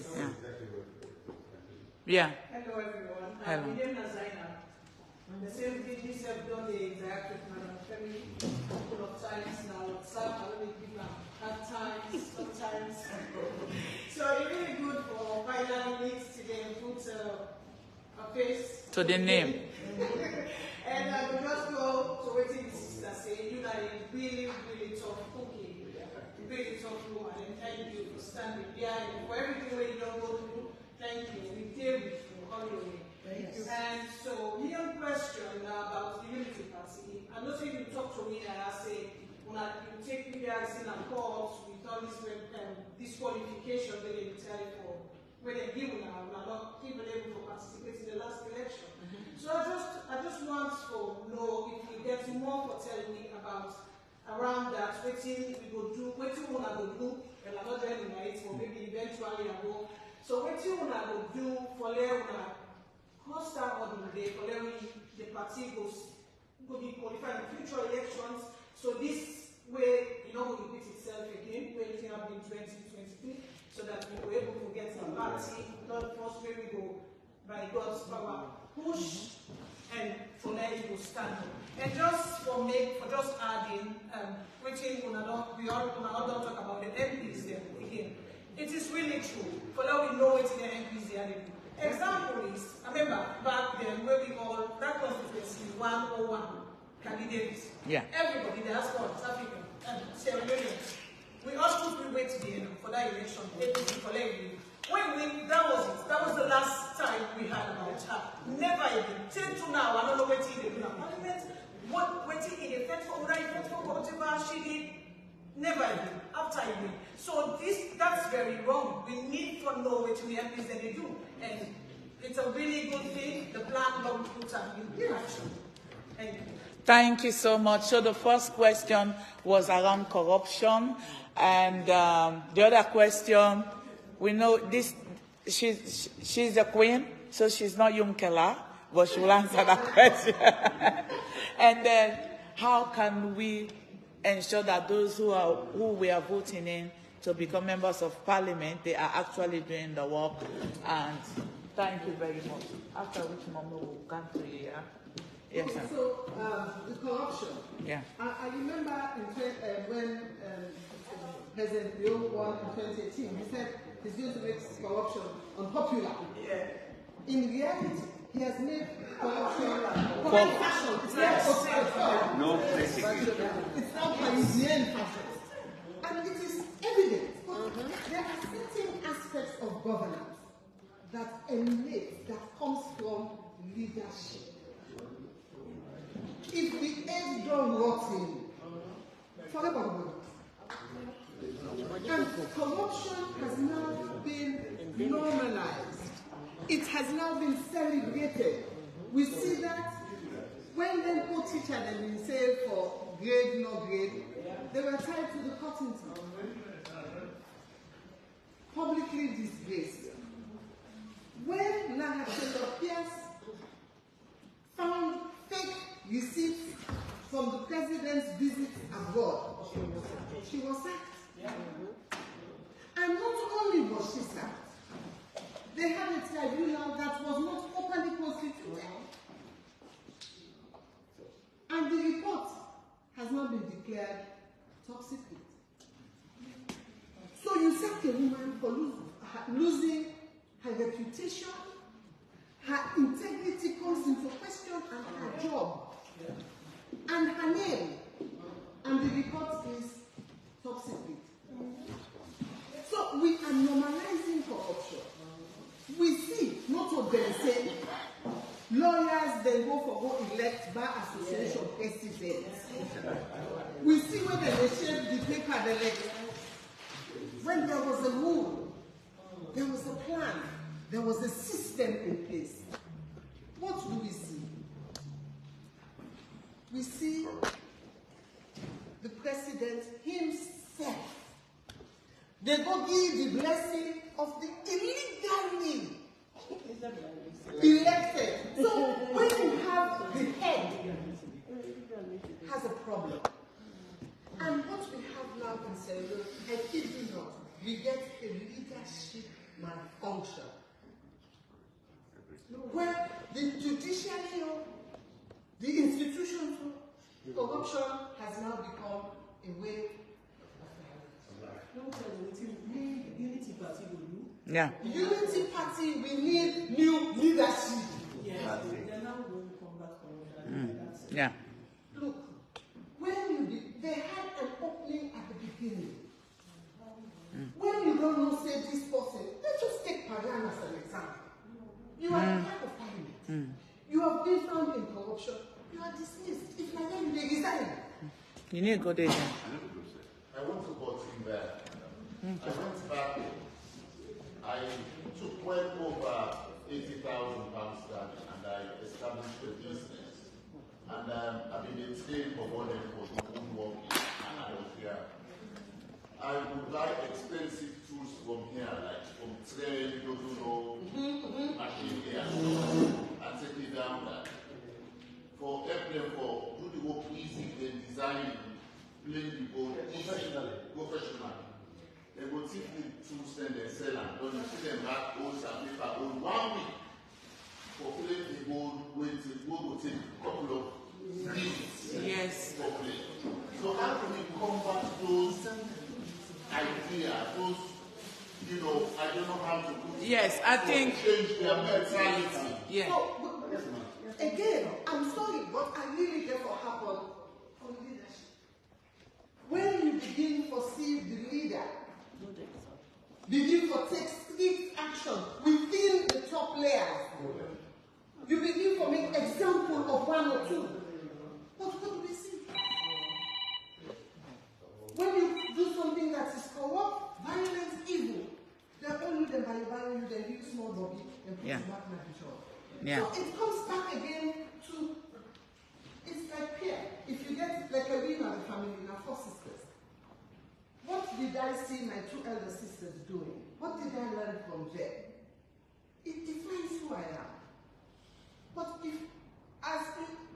A: yeah.
B: Hello everyone.
A: Hello.
B: My name is Zainab. The same thing this have done the interactive with Madam Femi a couple of times now. WhatsApp, I only give her hard times, sometimes. So it's really good for finally meet today and put a face
A: to the name.
B: And I will just go to what the sister say, you know, a really, really tough cookie, really tough woman, and thank you for standing behind and for everything that you don't go through. Thank you. We deal with you all your way. Thank you. And so, here question about the Unity Party. I know if you talk to me and I say, when you take me there in a court, we done this disqualification that they tell you for when they give now, we are not even able to participate in the last election. So I just want to know if you get more for telling me about around that, what we go do, what you want to do, and I'm not doing it, or maybe eventually I go. So what you want to do for Leona, constant on the day, for Leona, the party goes be qualified in future elections. So this way, you know, will repeat itself again, where it happened in 2023, so that we were able to get some party, not first where we go by God's power, push, and for there you will stand. And just for just adding, which we all don't talk about the MPs there again. It is really true. For now we know it's the MPs there. Example is, I remember back then where we all that constituency 101 candidates. Yeah. Everybody, the diaspora, African, and Sierra Leone. We all stood wait to the end for that election. When we that was it. That was the last time we heard about her. Never again. Till to now, I don't know what he did in parliament. What he did effect for whatever she did. Never again. After a win. So that's very wrong. We need to know what we have that they do. And it's a really good thing. The plan will put in action. Thank you.
A: Thank you so much. So the first question was around corruption, and the other question, we know this. She's the queen, so she's not Yunkela, but she will answer that question. And then, how can we ensure that those who we are voting in to become members of parliament, they are actually doing the work? And thank you very much. After which Mama will come to you. Yes, sir.
C: So, the corruption.
A: Yeah.
C: I remember when President Leo won in 2018, he said he's going to make corruption unpopular. Yeah. In reality, he has made corruption fashion. It's
D: no persecution.
C: It's now Parisian fashion. And it is evident. There are certain aspects of governance that emanates, that comes from leadership. If the eggs don't rot in, forget about it. And corruption has now been normalized. It has now been celebrated. We see that when they put teacher and we say for grade, no grade, they were tied to the cotton too. Publicly disgraced. When Femi-Claudius found fake receipts from the president's visit abroad, she was sacked. And not only was she sacked, they had a tribunal that was not properly constituted. And the report has not been declared top secret. So you sack a woman for losing her reputation, her integrity comes into question, and her job, and her name, and the report is top secret. So we are normalizing corruption. We see, not what they say, lawyers then go elect bar association presidents. We see when they shape the paper they elect. When there was a rule, there was a plan, there was a system in place. What do we see? We see the president himself. They go give the blessing of the illegally elected. So when you have the head has a problem. And what we have now in Senegal, I kid you not, we get a leadership malfunction. Where the judiciary, the institution for corruption has now become a way
B: Unity Party will do.
A: Yeah.
C: Unity Party, we need new leadership.
B: Yes, they're now going to come back from
A: Yeah.
C: Look, when they had an opening at the beginning. When you don't know, say this person, let's just take Pagan as an example. You are part of parliament. You have been found in corruption. You are dismissed. If you are there, they resign.
A: You need to go there.
F: I want to go in there. I went back. I took well over 80,000 pounds down and I established a business. And I've been maintained for one and for the good work and I was here. I would buy expensive tools from here, like from train, machine here, and take it down there. For airplane, for do the work easy, then design, plane the boat professionally. They go take the tools, then they sell them. Don't you see them back, old and paper, old 1 week. For plane the boat, wait till go take a couple of weeks.
A: Yes.
F: For plane. So how can we combat those ideas, those, I don't know how to put it.
A: Yes, I think.
F: Change their mentality.
A: Yeah.
C: So, again, I'm sorry, but I really therefore happen on leadership. When you begin to perceive the leader, begin to take strict action within the top layers, you begin to make example of one or two. But what do we see? When you do something that is corrupt, violent, evil, they only them by you, then use small body, and put it back like a job.
A: Yeah.
C: So it comes back again to, it's like peer. If you get like a win of the family, now 4 sisters. What did I see my 2 elder sisters doing? What did I learn from them? It defines who I am. But if,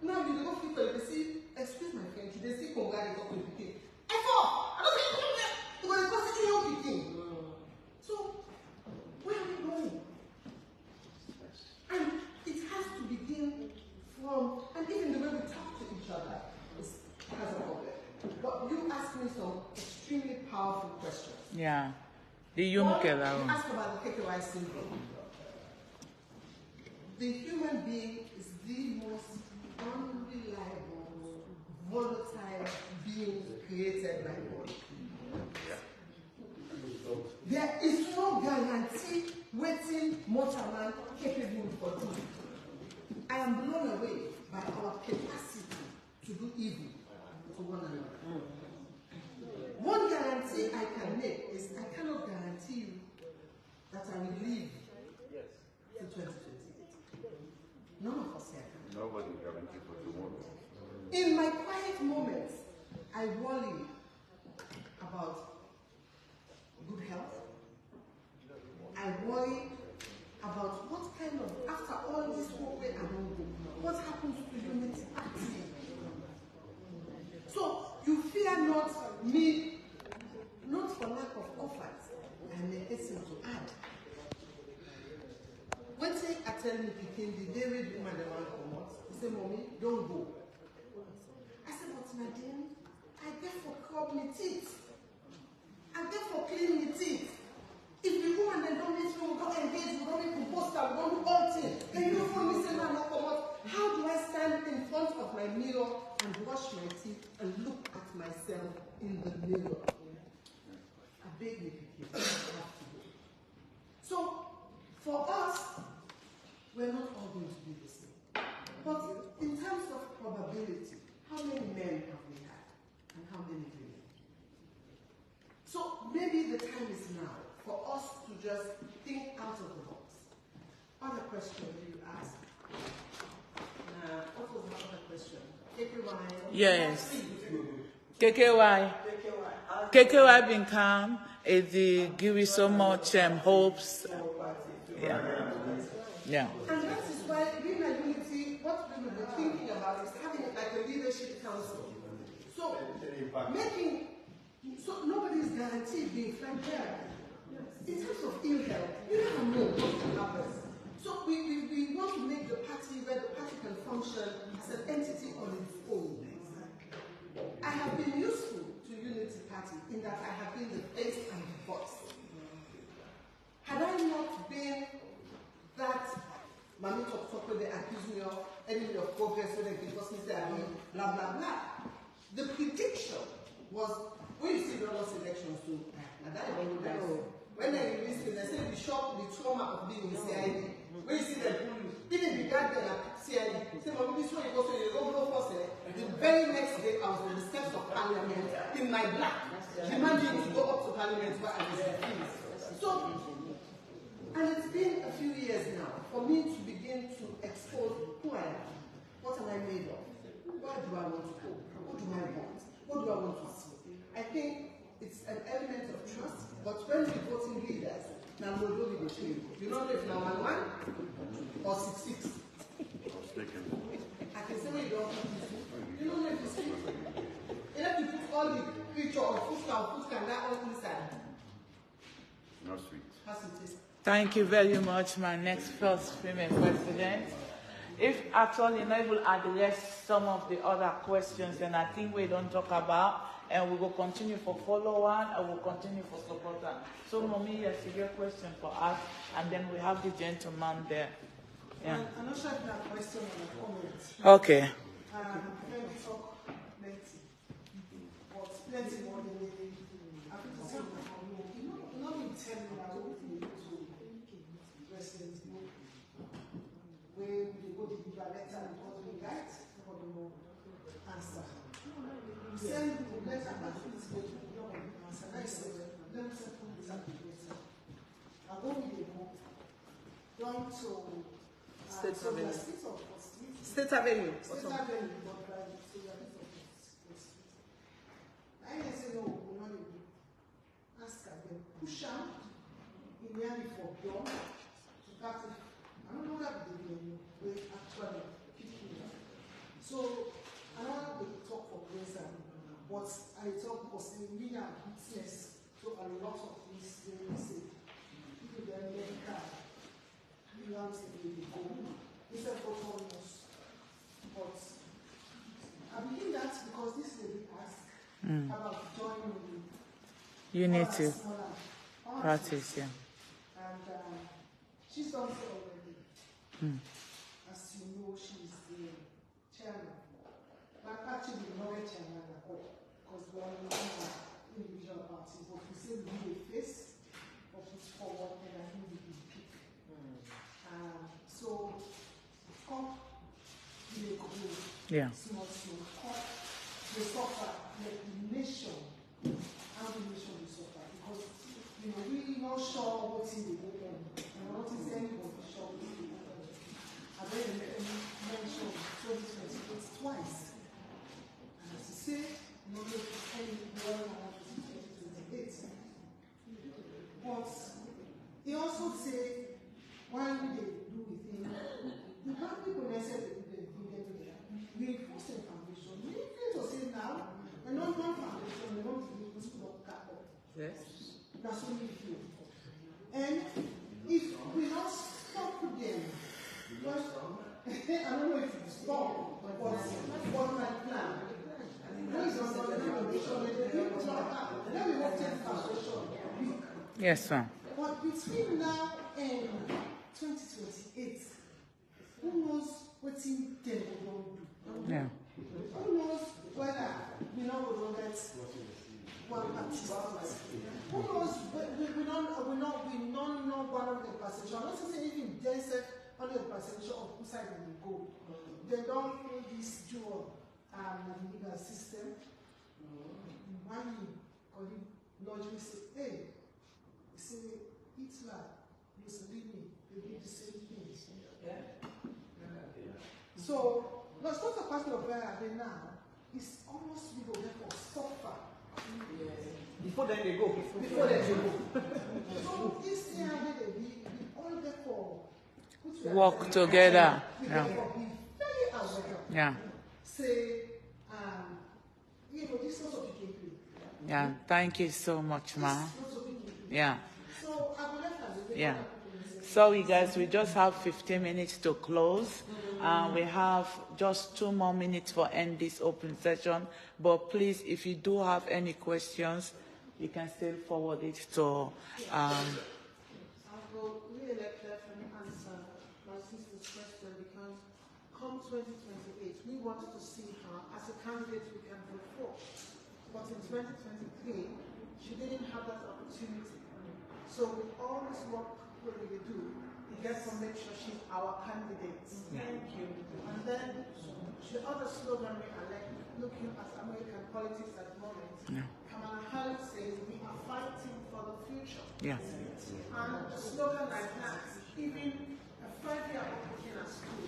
C: now you don't feel like they see, excuse my French, they see Konga talking with the king. I don't think because it's a young king. So, where are we going? And it has to begin from, and even the way we talk to each other has a problem. But you asked me some extremely powerful questions.
A: Yeah. The young
C: One, you
A: girl.
C: asked about the KKY syndrome. The human being is the most unreliable, volatile being created by God. There is no guarantee waiting mortal man capable for doing. I am blown away by our capacity to do evil to one another. One guarantee I can make is I cannot guarantee you that I will live to 2028. None of us here.
D: Nobody guarantee for tomorrow.
C: In my quiet moments, I worry about good health. I worry about what kind of, after all this whole way I don't go, what happens to unity party? So you fear not me, not for lack of offers, I may hasten to add. When I tell me picking the day we do my demand come out, he say, Mommy, don't go. I said, but my dear, I therefore curb my teeth. I therefore clean my teeth. If we go and then don't meet me, we don't engage, we don't make poster, we don't do all things. Then you phone me say, no, no, come out. How do I stand in front of my mirror and brush my teeth and look at myself in the mirror? I beg you, I have to go. So, for us, we're not all going to be the same. But in terms of probability, how many men have we had? And how many women? So maybe the time is now for us to just think out of the box. Other question you asked. What was the other question? KKY?
A: Yes. KKY. KKY been calm. It give you so much hopes. Yeah. Yeah.
C: And that is why Women and Unity, what we were thinking about is having it like a leadership council. So so nobody is guaranteed being frank there. In terms of ill health, you never know what can happen. So we want to make the party where the party can function as an entity on its own. I have been useful to Unity Party in that I have been the face and the voice. Had I not been that Komon-Tok where they accuse me of enemy of progress, where they because me say I mean blah blah blah. The prediction was when you see the last elections too, when they released it, they say the shock, the trauma of being in CID. When you see them pull you, even the guy there at CID, say, Mom, this one you go to the local force. The very next day I was on the steps of Parliament in my black, demanding to go up to Parliament where I was refused. So, and it's been a few years now for me to begin to expose who I am. What am I made of? Where do I want to go? What do I want? What do I want to see? I think it's an element of trust, but when we're voting leaders, now we'll do the change. You don't know if now 1-1 or 6-6. I can say we don't put this. You don't know if it's 6. You have to put all the picture of food can that all inside.
D: Not sweet.
C: How it is.
A: Thank you very much, my next first female president. If at all you know, you will address some of the other questions, and I think we don't talk about, and we will continue for follow-on, and we'll continue for supporter. So, Mommy, yes, your question for us, and then we have the gentleman there. Yeah.
B: I'm not sure if that question or a comment.
A: Okay.
B: Femi-Talk plenty, but plenty more than they I think the same for me. You know, me tell me that I will be able to president where we go to give a letter and what we write for the answer. We send the letter back to the answer. I said, let me send this up to the letter. I go with the book, down to
C: State Avenue.
B: State Avenue, but so you are I say no, we don't need to ask them, push out in the end for pure to practice. I don't know that they actually picking up. So I don't have to talk for grace, but I talk because we have witness to a lot of these things. People that medical, you want to be go. It's a photos, but I believe that because this lady asked about joining
A: Unity practice, yeah.
B: And she's done so already. As you know, she's the chairman. But actually, not a chairman at all, because we are not individual parties, but we say we need a face, but it's forward, and I think we can pick.
A: Yeah.
H: small, they suffer, like the nation, how the nation will suffer, because, you know, we're not sure what in the go on, and what is anybody sure what in the go on. I've already mentioned 2028 twice, and as you say, not going to any well around 2028. But he also said, why they do with him, the black people necessarily reinforcing foundation. We need to say now, and not one foundation, we want to use this block cap up.
C: Yes.
H: That's what we do. And if we don't stop them, well, I don't know if you stop, but what's my plan? What is on the foundation? Then we want to take foundation.
A: Yes, sir.
H: But between now and 2028, who knows what team they will do?
A: Yeah.
H: Who knows whether we know we will get one artist? Who knows? We don't know 100%. I'm not saying even they said 100% of whose side they will go. They don't know this dual legal system. One colleague logically say, hey, you see, Hitler, Mussolini, they did the same thing. So, let's not talk about where are they now. It's almost we go there for suffer.
C: Before then they go.
H: Before then they go. So, this year we all there for
A: Work together. Yeah.
H: Be very aware.
A: Yeah.
H: Say, you know, this sort of people.
A: Yeah. Thank you so much, ma. Yeah.
H: So, I will let her.
A: Yeah. Sorry, guys, we just have 15 minutes to close. We have just 2 more minutes for end this open session. But please, if you do have any questions, you can still forward it to.
H: I will really let them answer my sister's question, because come 2028, we wanted to see her as a candidate we can vote for. But in 2023, she didn't have that opportunity. So with all this work we do, we get to make sure she's our candidate. Thank you. And then the other slogan we are like looking at American politics at the moment.
A: Yeah.
H: Kamala Harris says we are fighting for the future.
A: Yeah.
H: And a slogan like that, even a 5-year-old looking at school,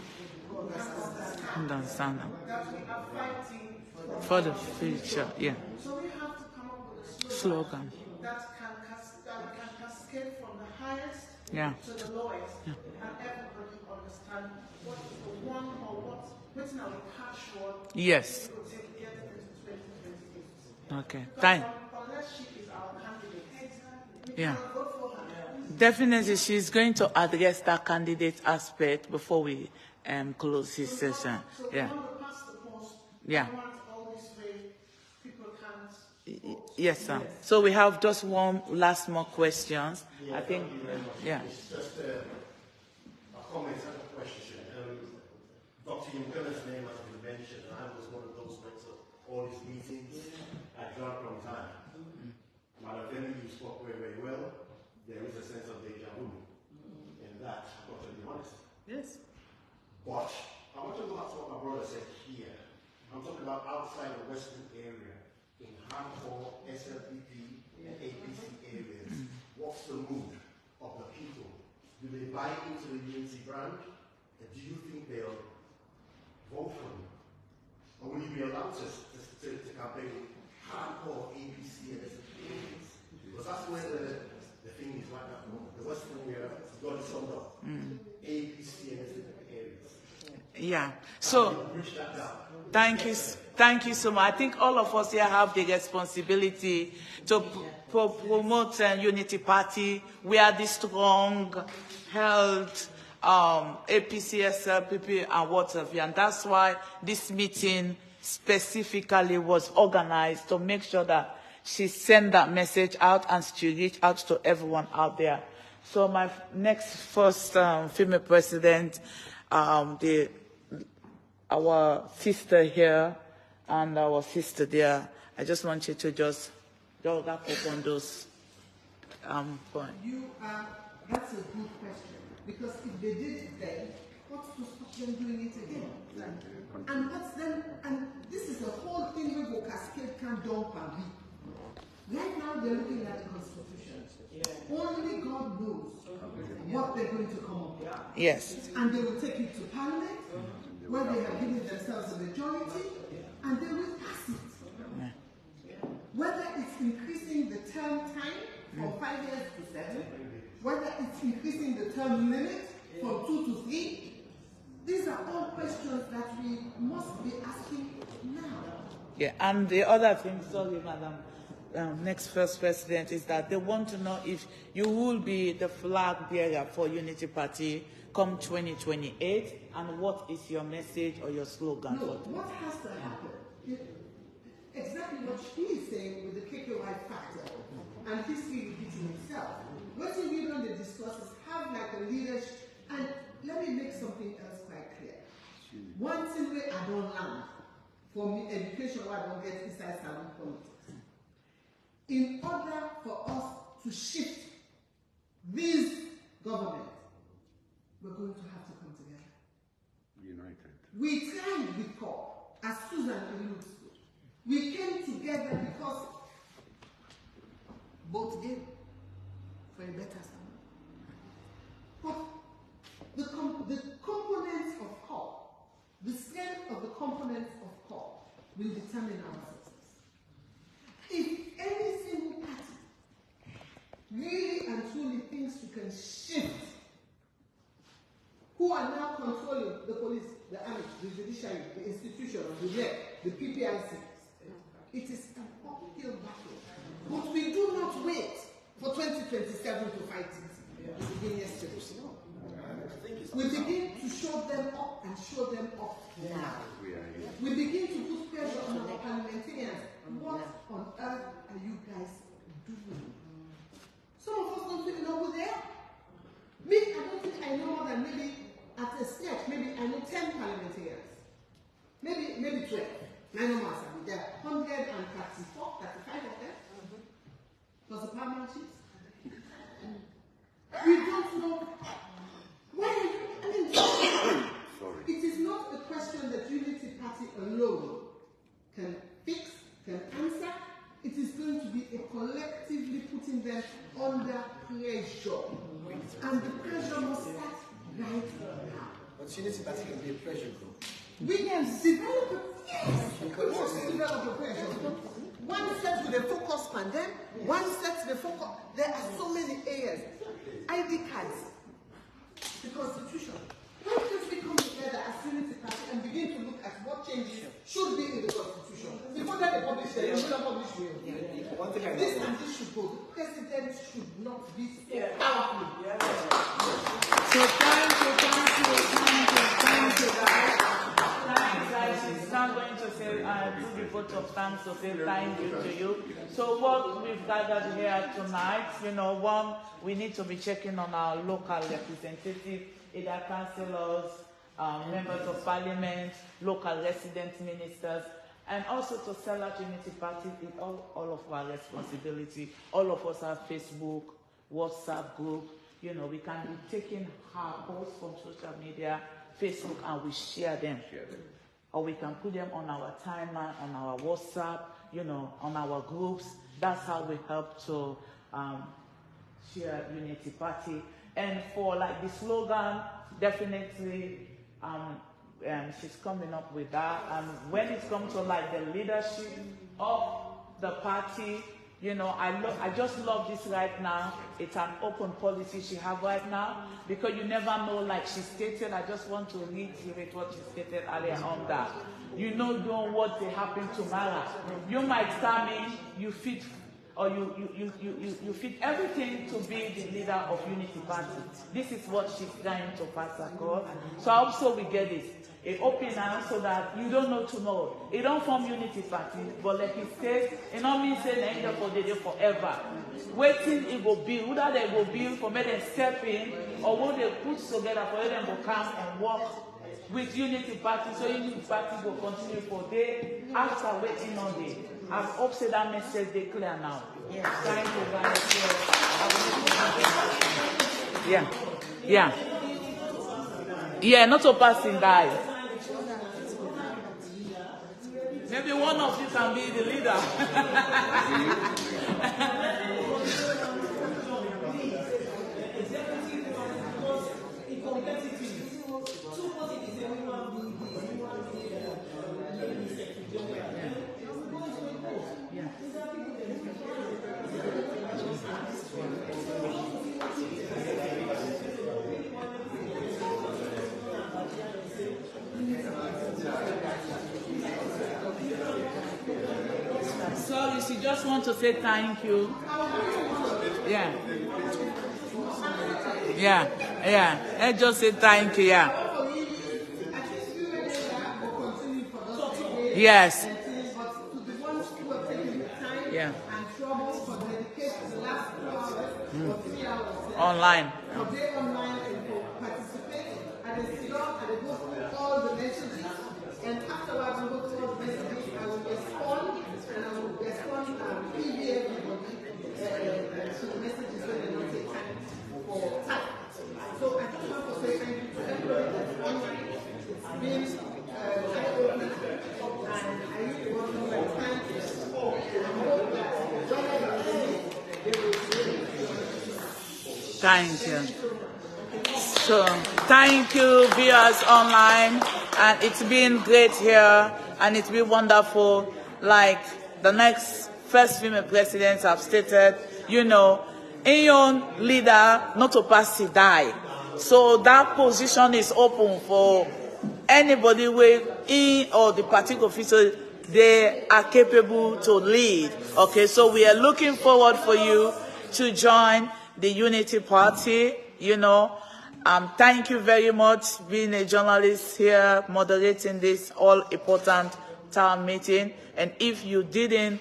H: can understand that we are fighting
A: For the future. Yeah.
H: So we have to come up with a
A: Slogan.
H: that can cascade from the highest to the lowest, and everybody understand what is the one or what's in our cash word.
A: Yes.
H: We will take it into 2028.
A: Okay.
H: Unless she is our candidate, we cannot vote for her.
A: Definitely, she's going to address that candidate aspect before we close this session.
H: So
A: Yeah.
H: we want to pass the post.
A: Yeah.
H: We want all this way people can't vote.
A: Yes, sir. So we have just one last more questions. I think. Yeah.
E: It's just a comment and a question. Dr. Yunkena's name has been mentioned, and I was one of those who went to all these meetings at Grand time. Madam Femi, you spoke very, very well. There is a sense of deja vu in that, I'm not to be honest.
C: Yes.
E: But I want to go back to what my brother said here. I'm talking about outside the Western area, in hardcore SLPP and APC areas. What's the mood of the people? Do they buy into the UNC brand? And do you think they'll vote for you? Or will you be allowed to campaign with hardcore APC and SLPP areas? Because that's where the thing is right now. The Western area has got it summed up. APC and SLPP areas.
A: Yeah. So, thank you so much. I think all of us here have the responsibility to promote Unity Party. We are the strong, held APC, SLPP, and what have you. And that's why this meeting specifically was organized to make sure that she sent that message out and she reached out to everyone out there. So my first female president, our sister here and our sister there, I just want you to just wrap up on those points.
H: That's a good question, because if they did it then, what
C: to stop them doing it again. And what's then, and this is the whole thing we go cascade can dump and be. Right now they're looking at the Constitution. Only God knows what they're going to come up with.
A: Yes.
C: And they will take it to Parliament, where they have given themselves a majority, and they will pass it. Whether it's increasing the term time from 5 years to 7, whether it's increasing the term limit from 2 to 3, these are all questions that we must be asking now.
A: Yeah, and the other thing, sorry, Madam, next First President, is that they want to know if you will be the flag bearer for Unity Party come 2028, and what is your message or your slogan?
C: No, what has to happen? Exactly what she is saying with the KKY factor and history repeating itself. What we don't discuss is have like a leadership, and let me make something else quite clear. One thing where I don't learn for me, education where I don't get inside salon politics. In order for us to shift this government, we're going to have to come together.
D: United.
C: We tried before, as Susan alludes to. We came together because both gave for a better summer. But the components of core, the strength of the components of core will determine our success. If any single party really and truly thinks you can shift who are now controlling the police, the army, the judiciary, the institution, the REC, the PPIC, it is an uphill battle. But we do not wait for 2027 to fight it. We begin yesterday. We begin to show them up and show them up now. We begin to put pressure on our parliamentarians. What on earth are you guys doing? Some of us don't even know who they are. Me, I don't think I know more than maybe at a stretch, maybe I know 10 parliamentarians. Maybe 12. I know myself. There are 134, 35 of them. Plus the permanent chiefs. We don't know. Why are you? I mean, it is not a question that Unity Party alone can fix, can answer. It is going to be a collectively putting them under pressure. And the pressure must start right now.
E: But Unity Party can be a pressure group.
C: We can develop a pressure. One set with a focus on them, one set with a focus. There are so many areas. ID cards, the Constitution. Why don't we come together as Unity Party and begin to look at what changes should be in the Constitution? Before that they publish it, they should publish it. This and this should go. The president should not be so powerful.
A: So thank you, guys. She's now going to say, do the vote of thanks to say thank you to you. So what we've gathered here tonight, one, we need to be checking on our local representatives, either councillors, members of parliament, local resident ministers, and also to sell out Unity Party is all of our responsibility. All of us have Facebook, WhatsApp group. We can be taking our posts from social media, Facebook, and we share them. Or we can put them on our timeline, on our WhatsApp, on our groups. That's how we help to share Unity Party. And for like the slogan, definitely she's coming up with that. And when it comes to like the leadership of the party, I just love this right now. It's an open policy she have right now, because you never know, like she stated, I just want to reiterate what she stated earlier on that. Don't what will happen tomorrow. You might come in, you fit, or you fit everything to be the leader of Unity Party. This is what she's trying to pass across. So I hope so we get it. It open now so that you don't know tomorrow. It don't form Unity Party, but like it says, it don't mean say the end of the day forever. Waiting it will build, whether they will build for me them step in, or what they put together for them to come and work with Unity Party, so Unity Party will continue for day after waiting on day. I hope say that message they clear now.
G: Yes.
A: Thank you very much. Yeah. Yeah, not to pass in die. Maybe one of you can be the leader. Sorry, she just want to say thank you. Yeah. Yeah, yeah. Let's just say thank you, yeah. Yes. Yeah. Online.
C: And afterwards, we go through all the messages. I will respond, and I will respond email everybody to the messages when they don't take time for time. So I just want to say thank you to everybody that's online. It's been eye-opening, and I really want to know thank you. And I hope that
A: Thank you. So, thank you, viewers online, and it's been great here, and it's been wonderful. Like the next first female presidents have stated, you know, in leader not to pass to die. So that position is open for anybody in or the particular officer they are capable to lead. Okay, so we are looking forward for you to join the Unity Party, you know. Thank you very much being a journalist here, moderating this all-important town meeting. And if you didn't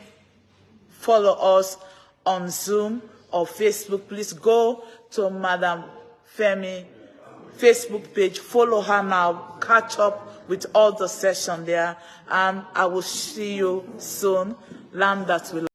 A: follow us on Zoom or Facebook, please go to Madam Femi Facebook page, follow her now, catch up with all the session there, and I will see you soon. Land that will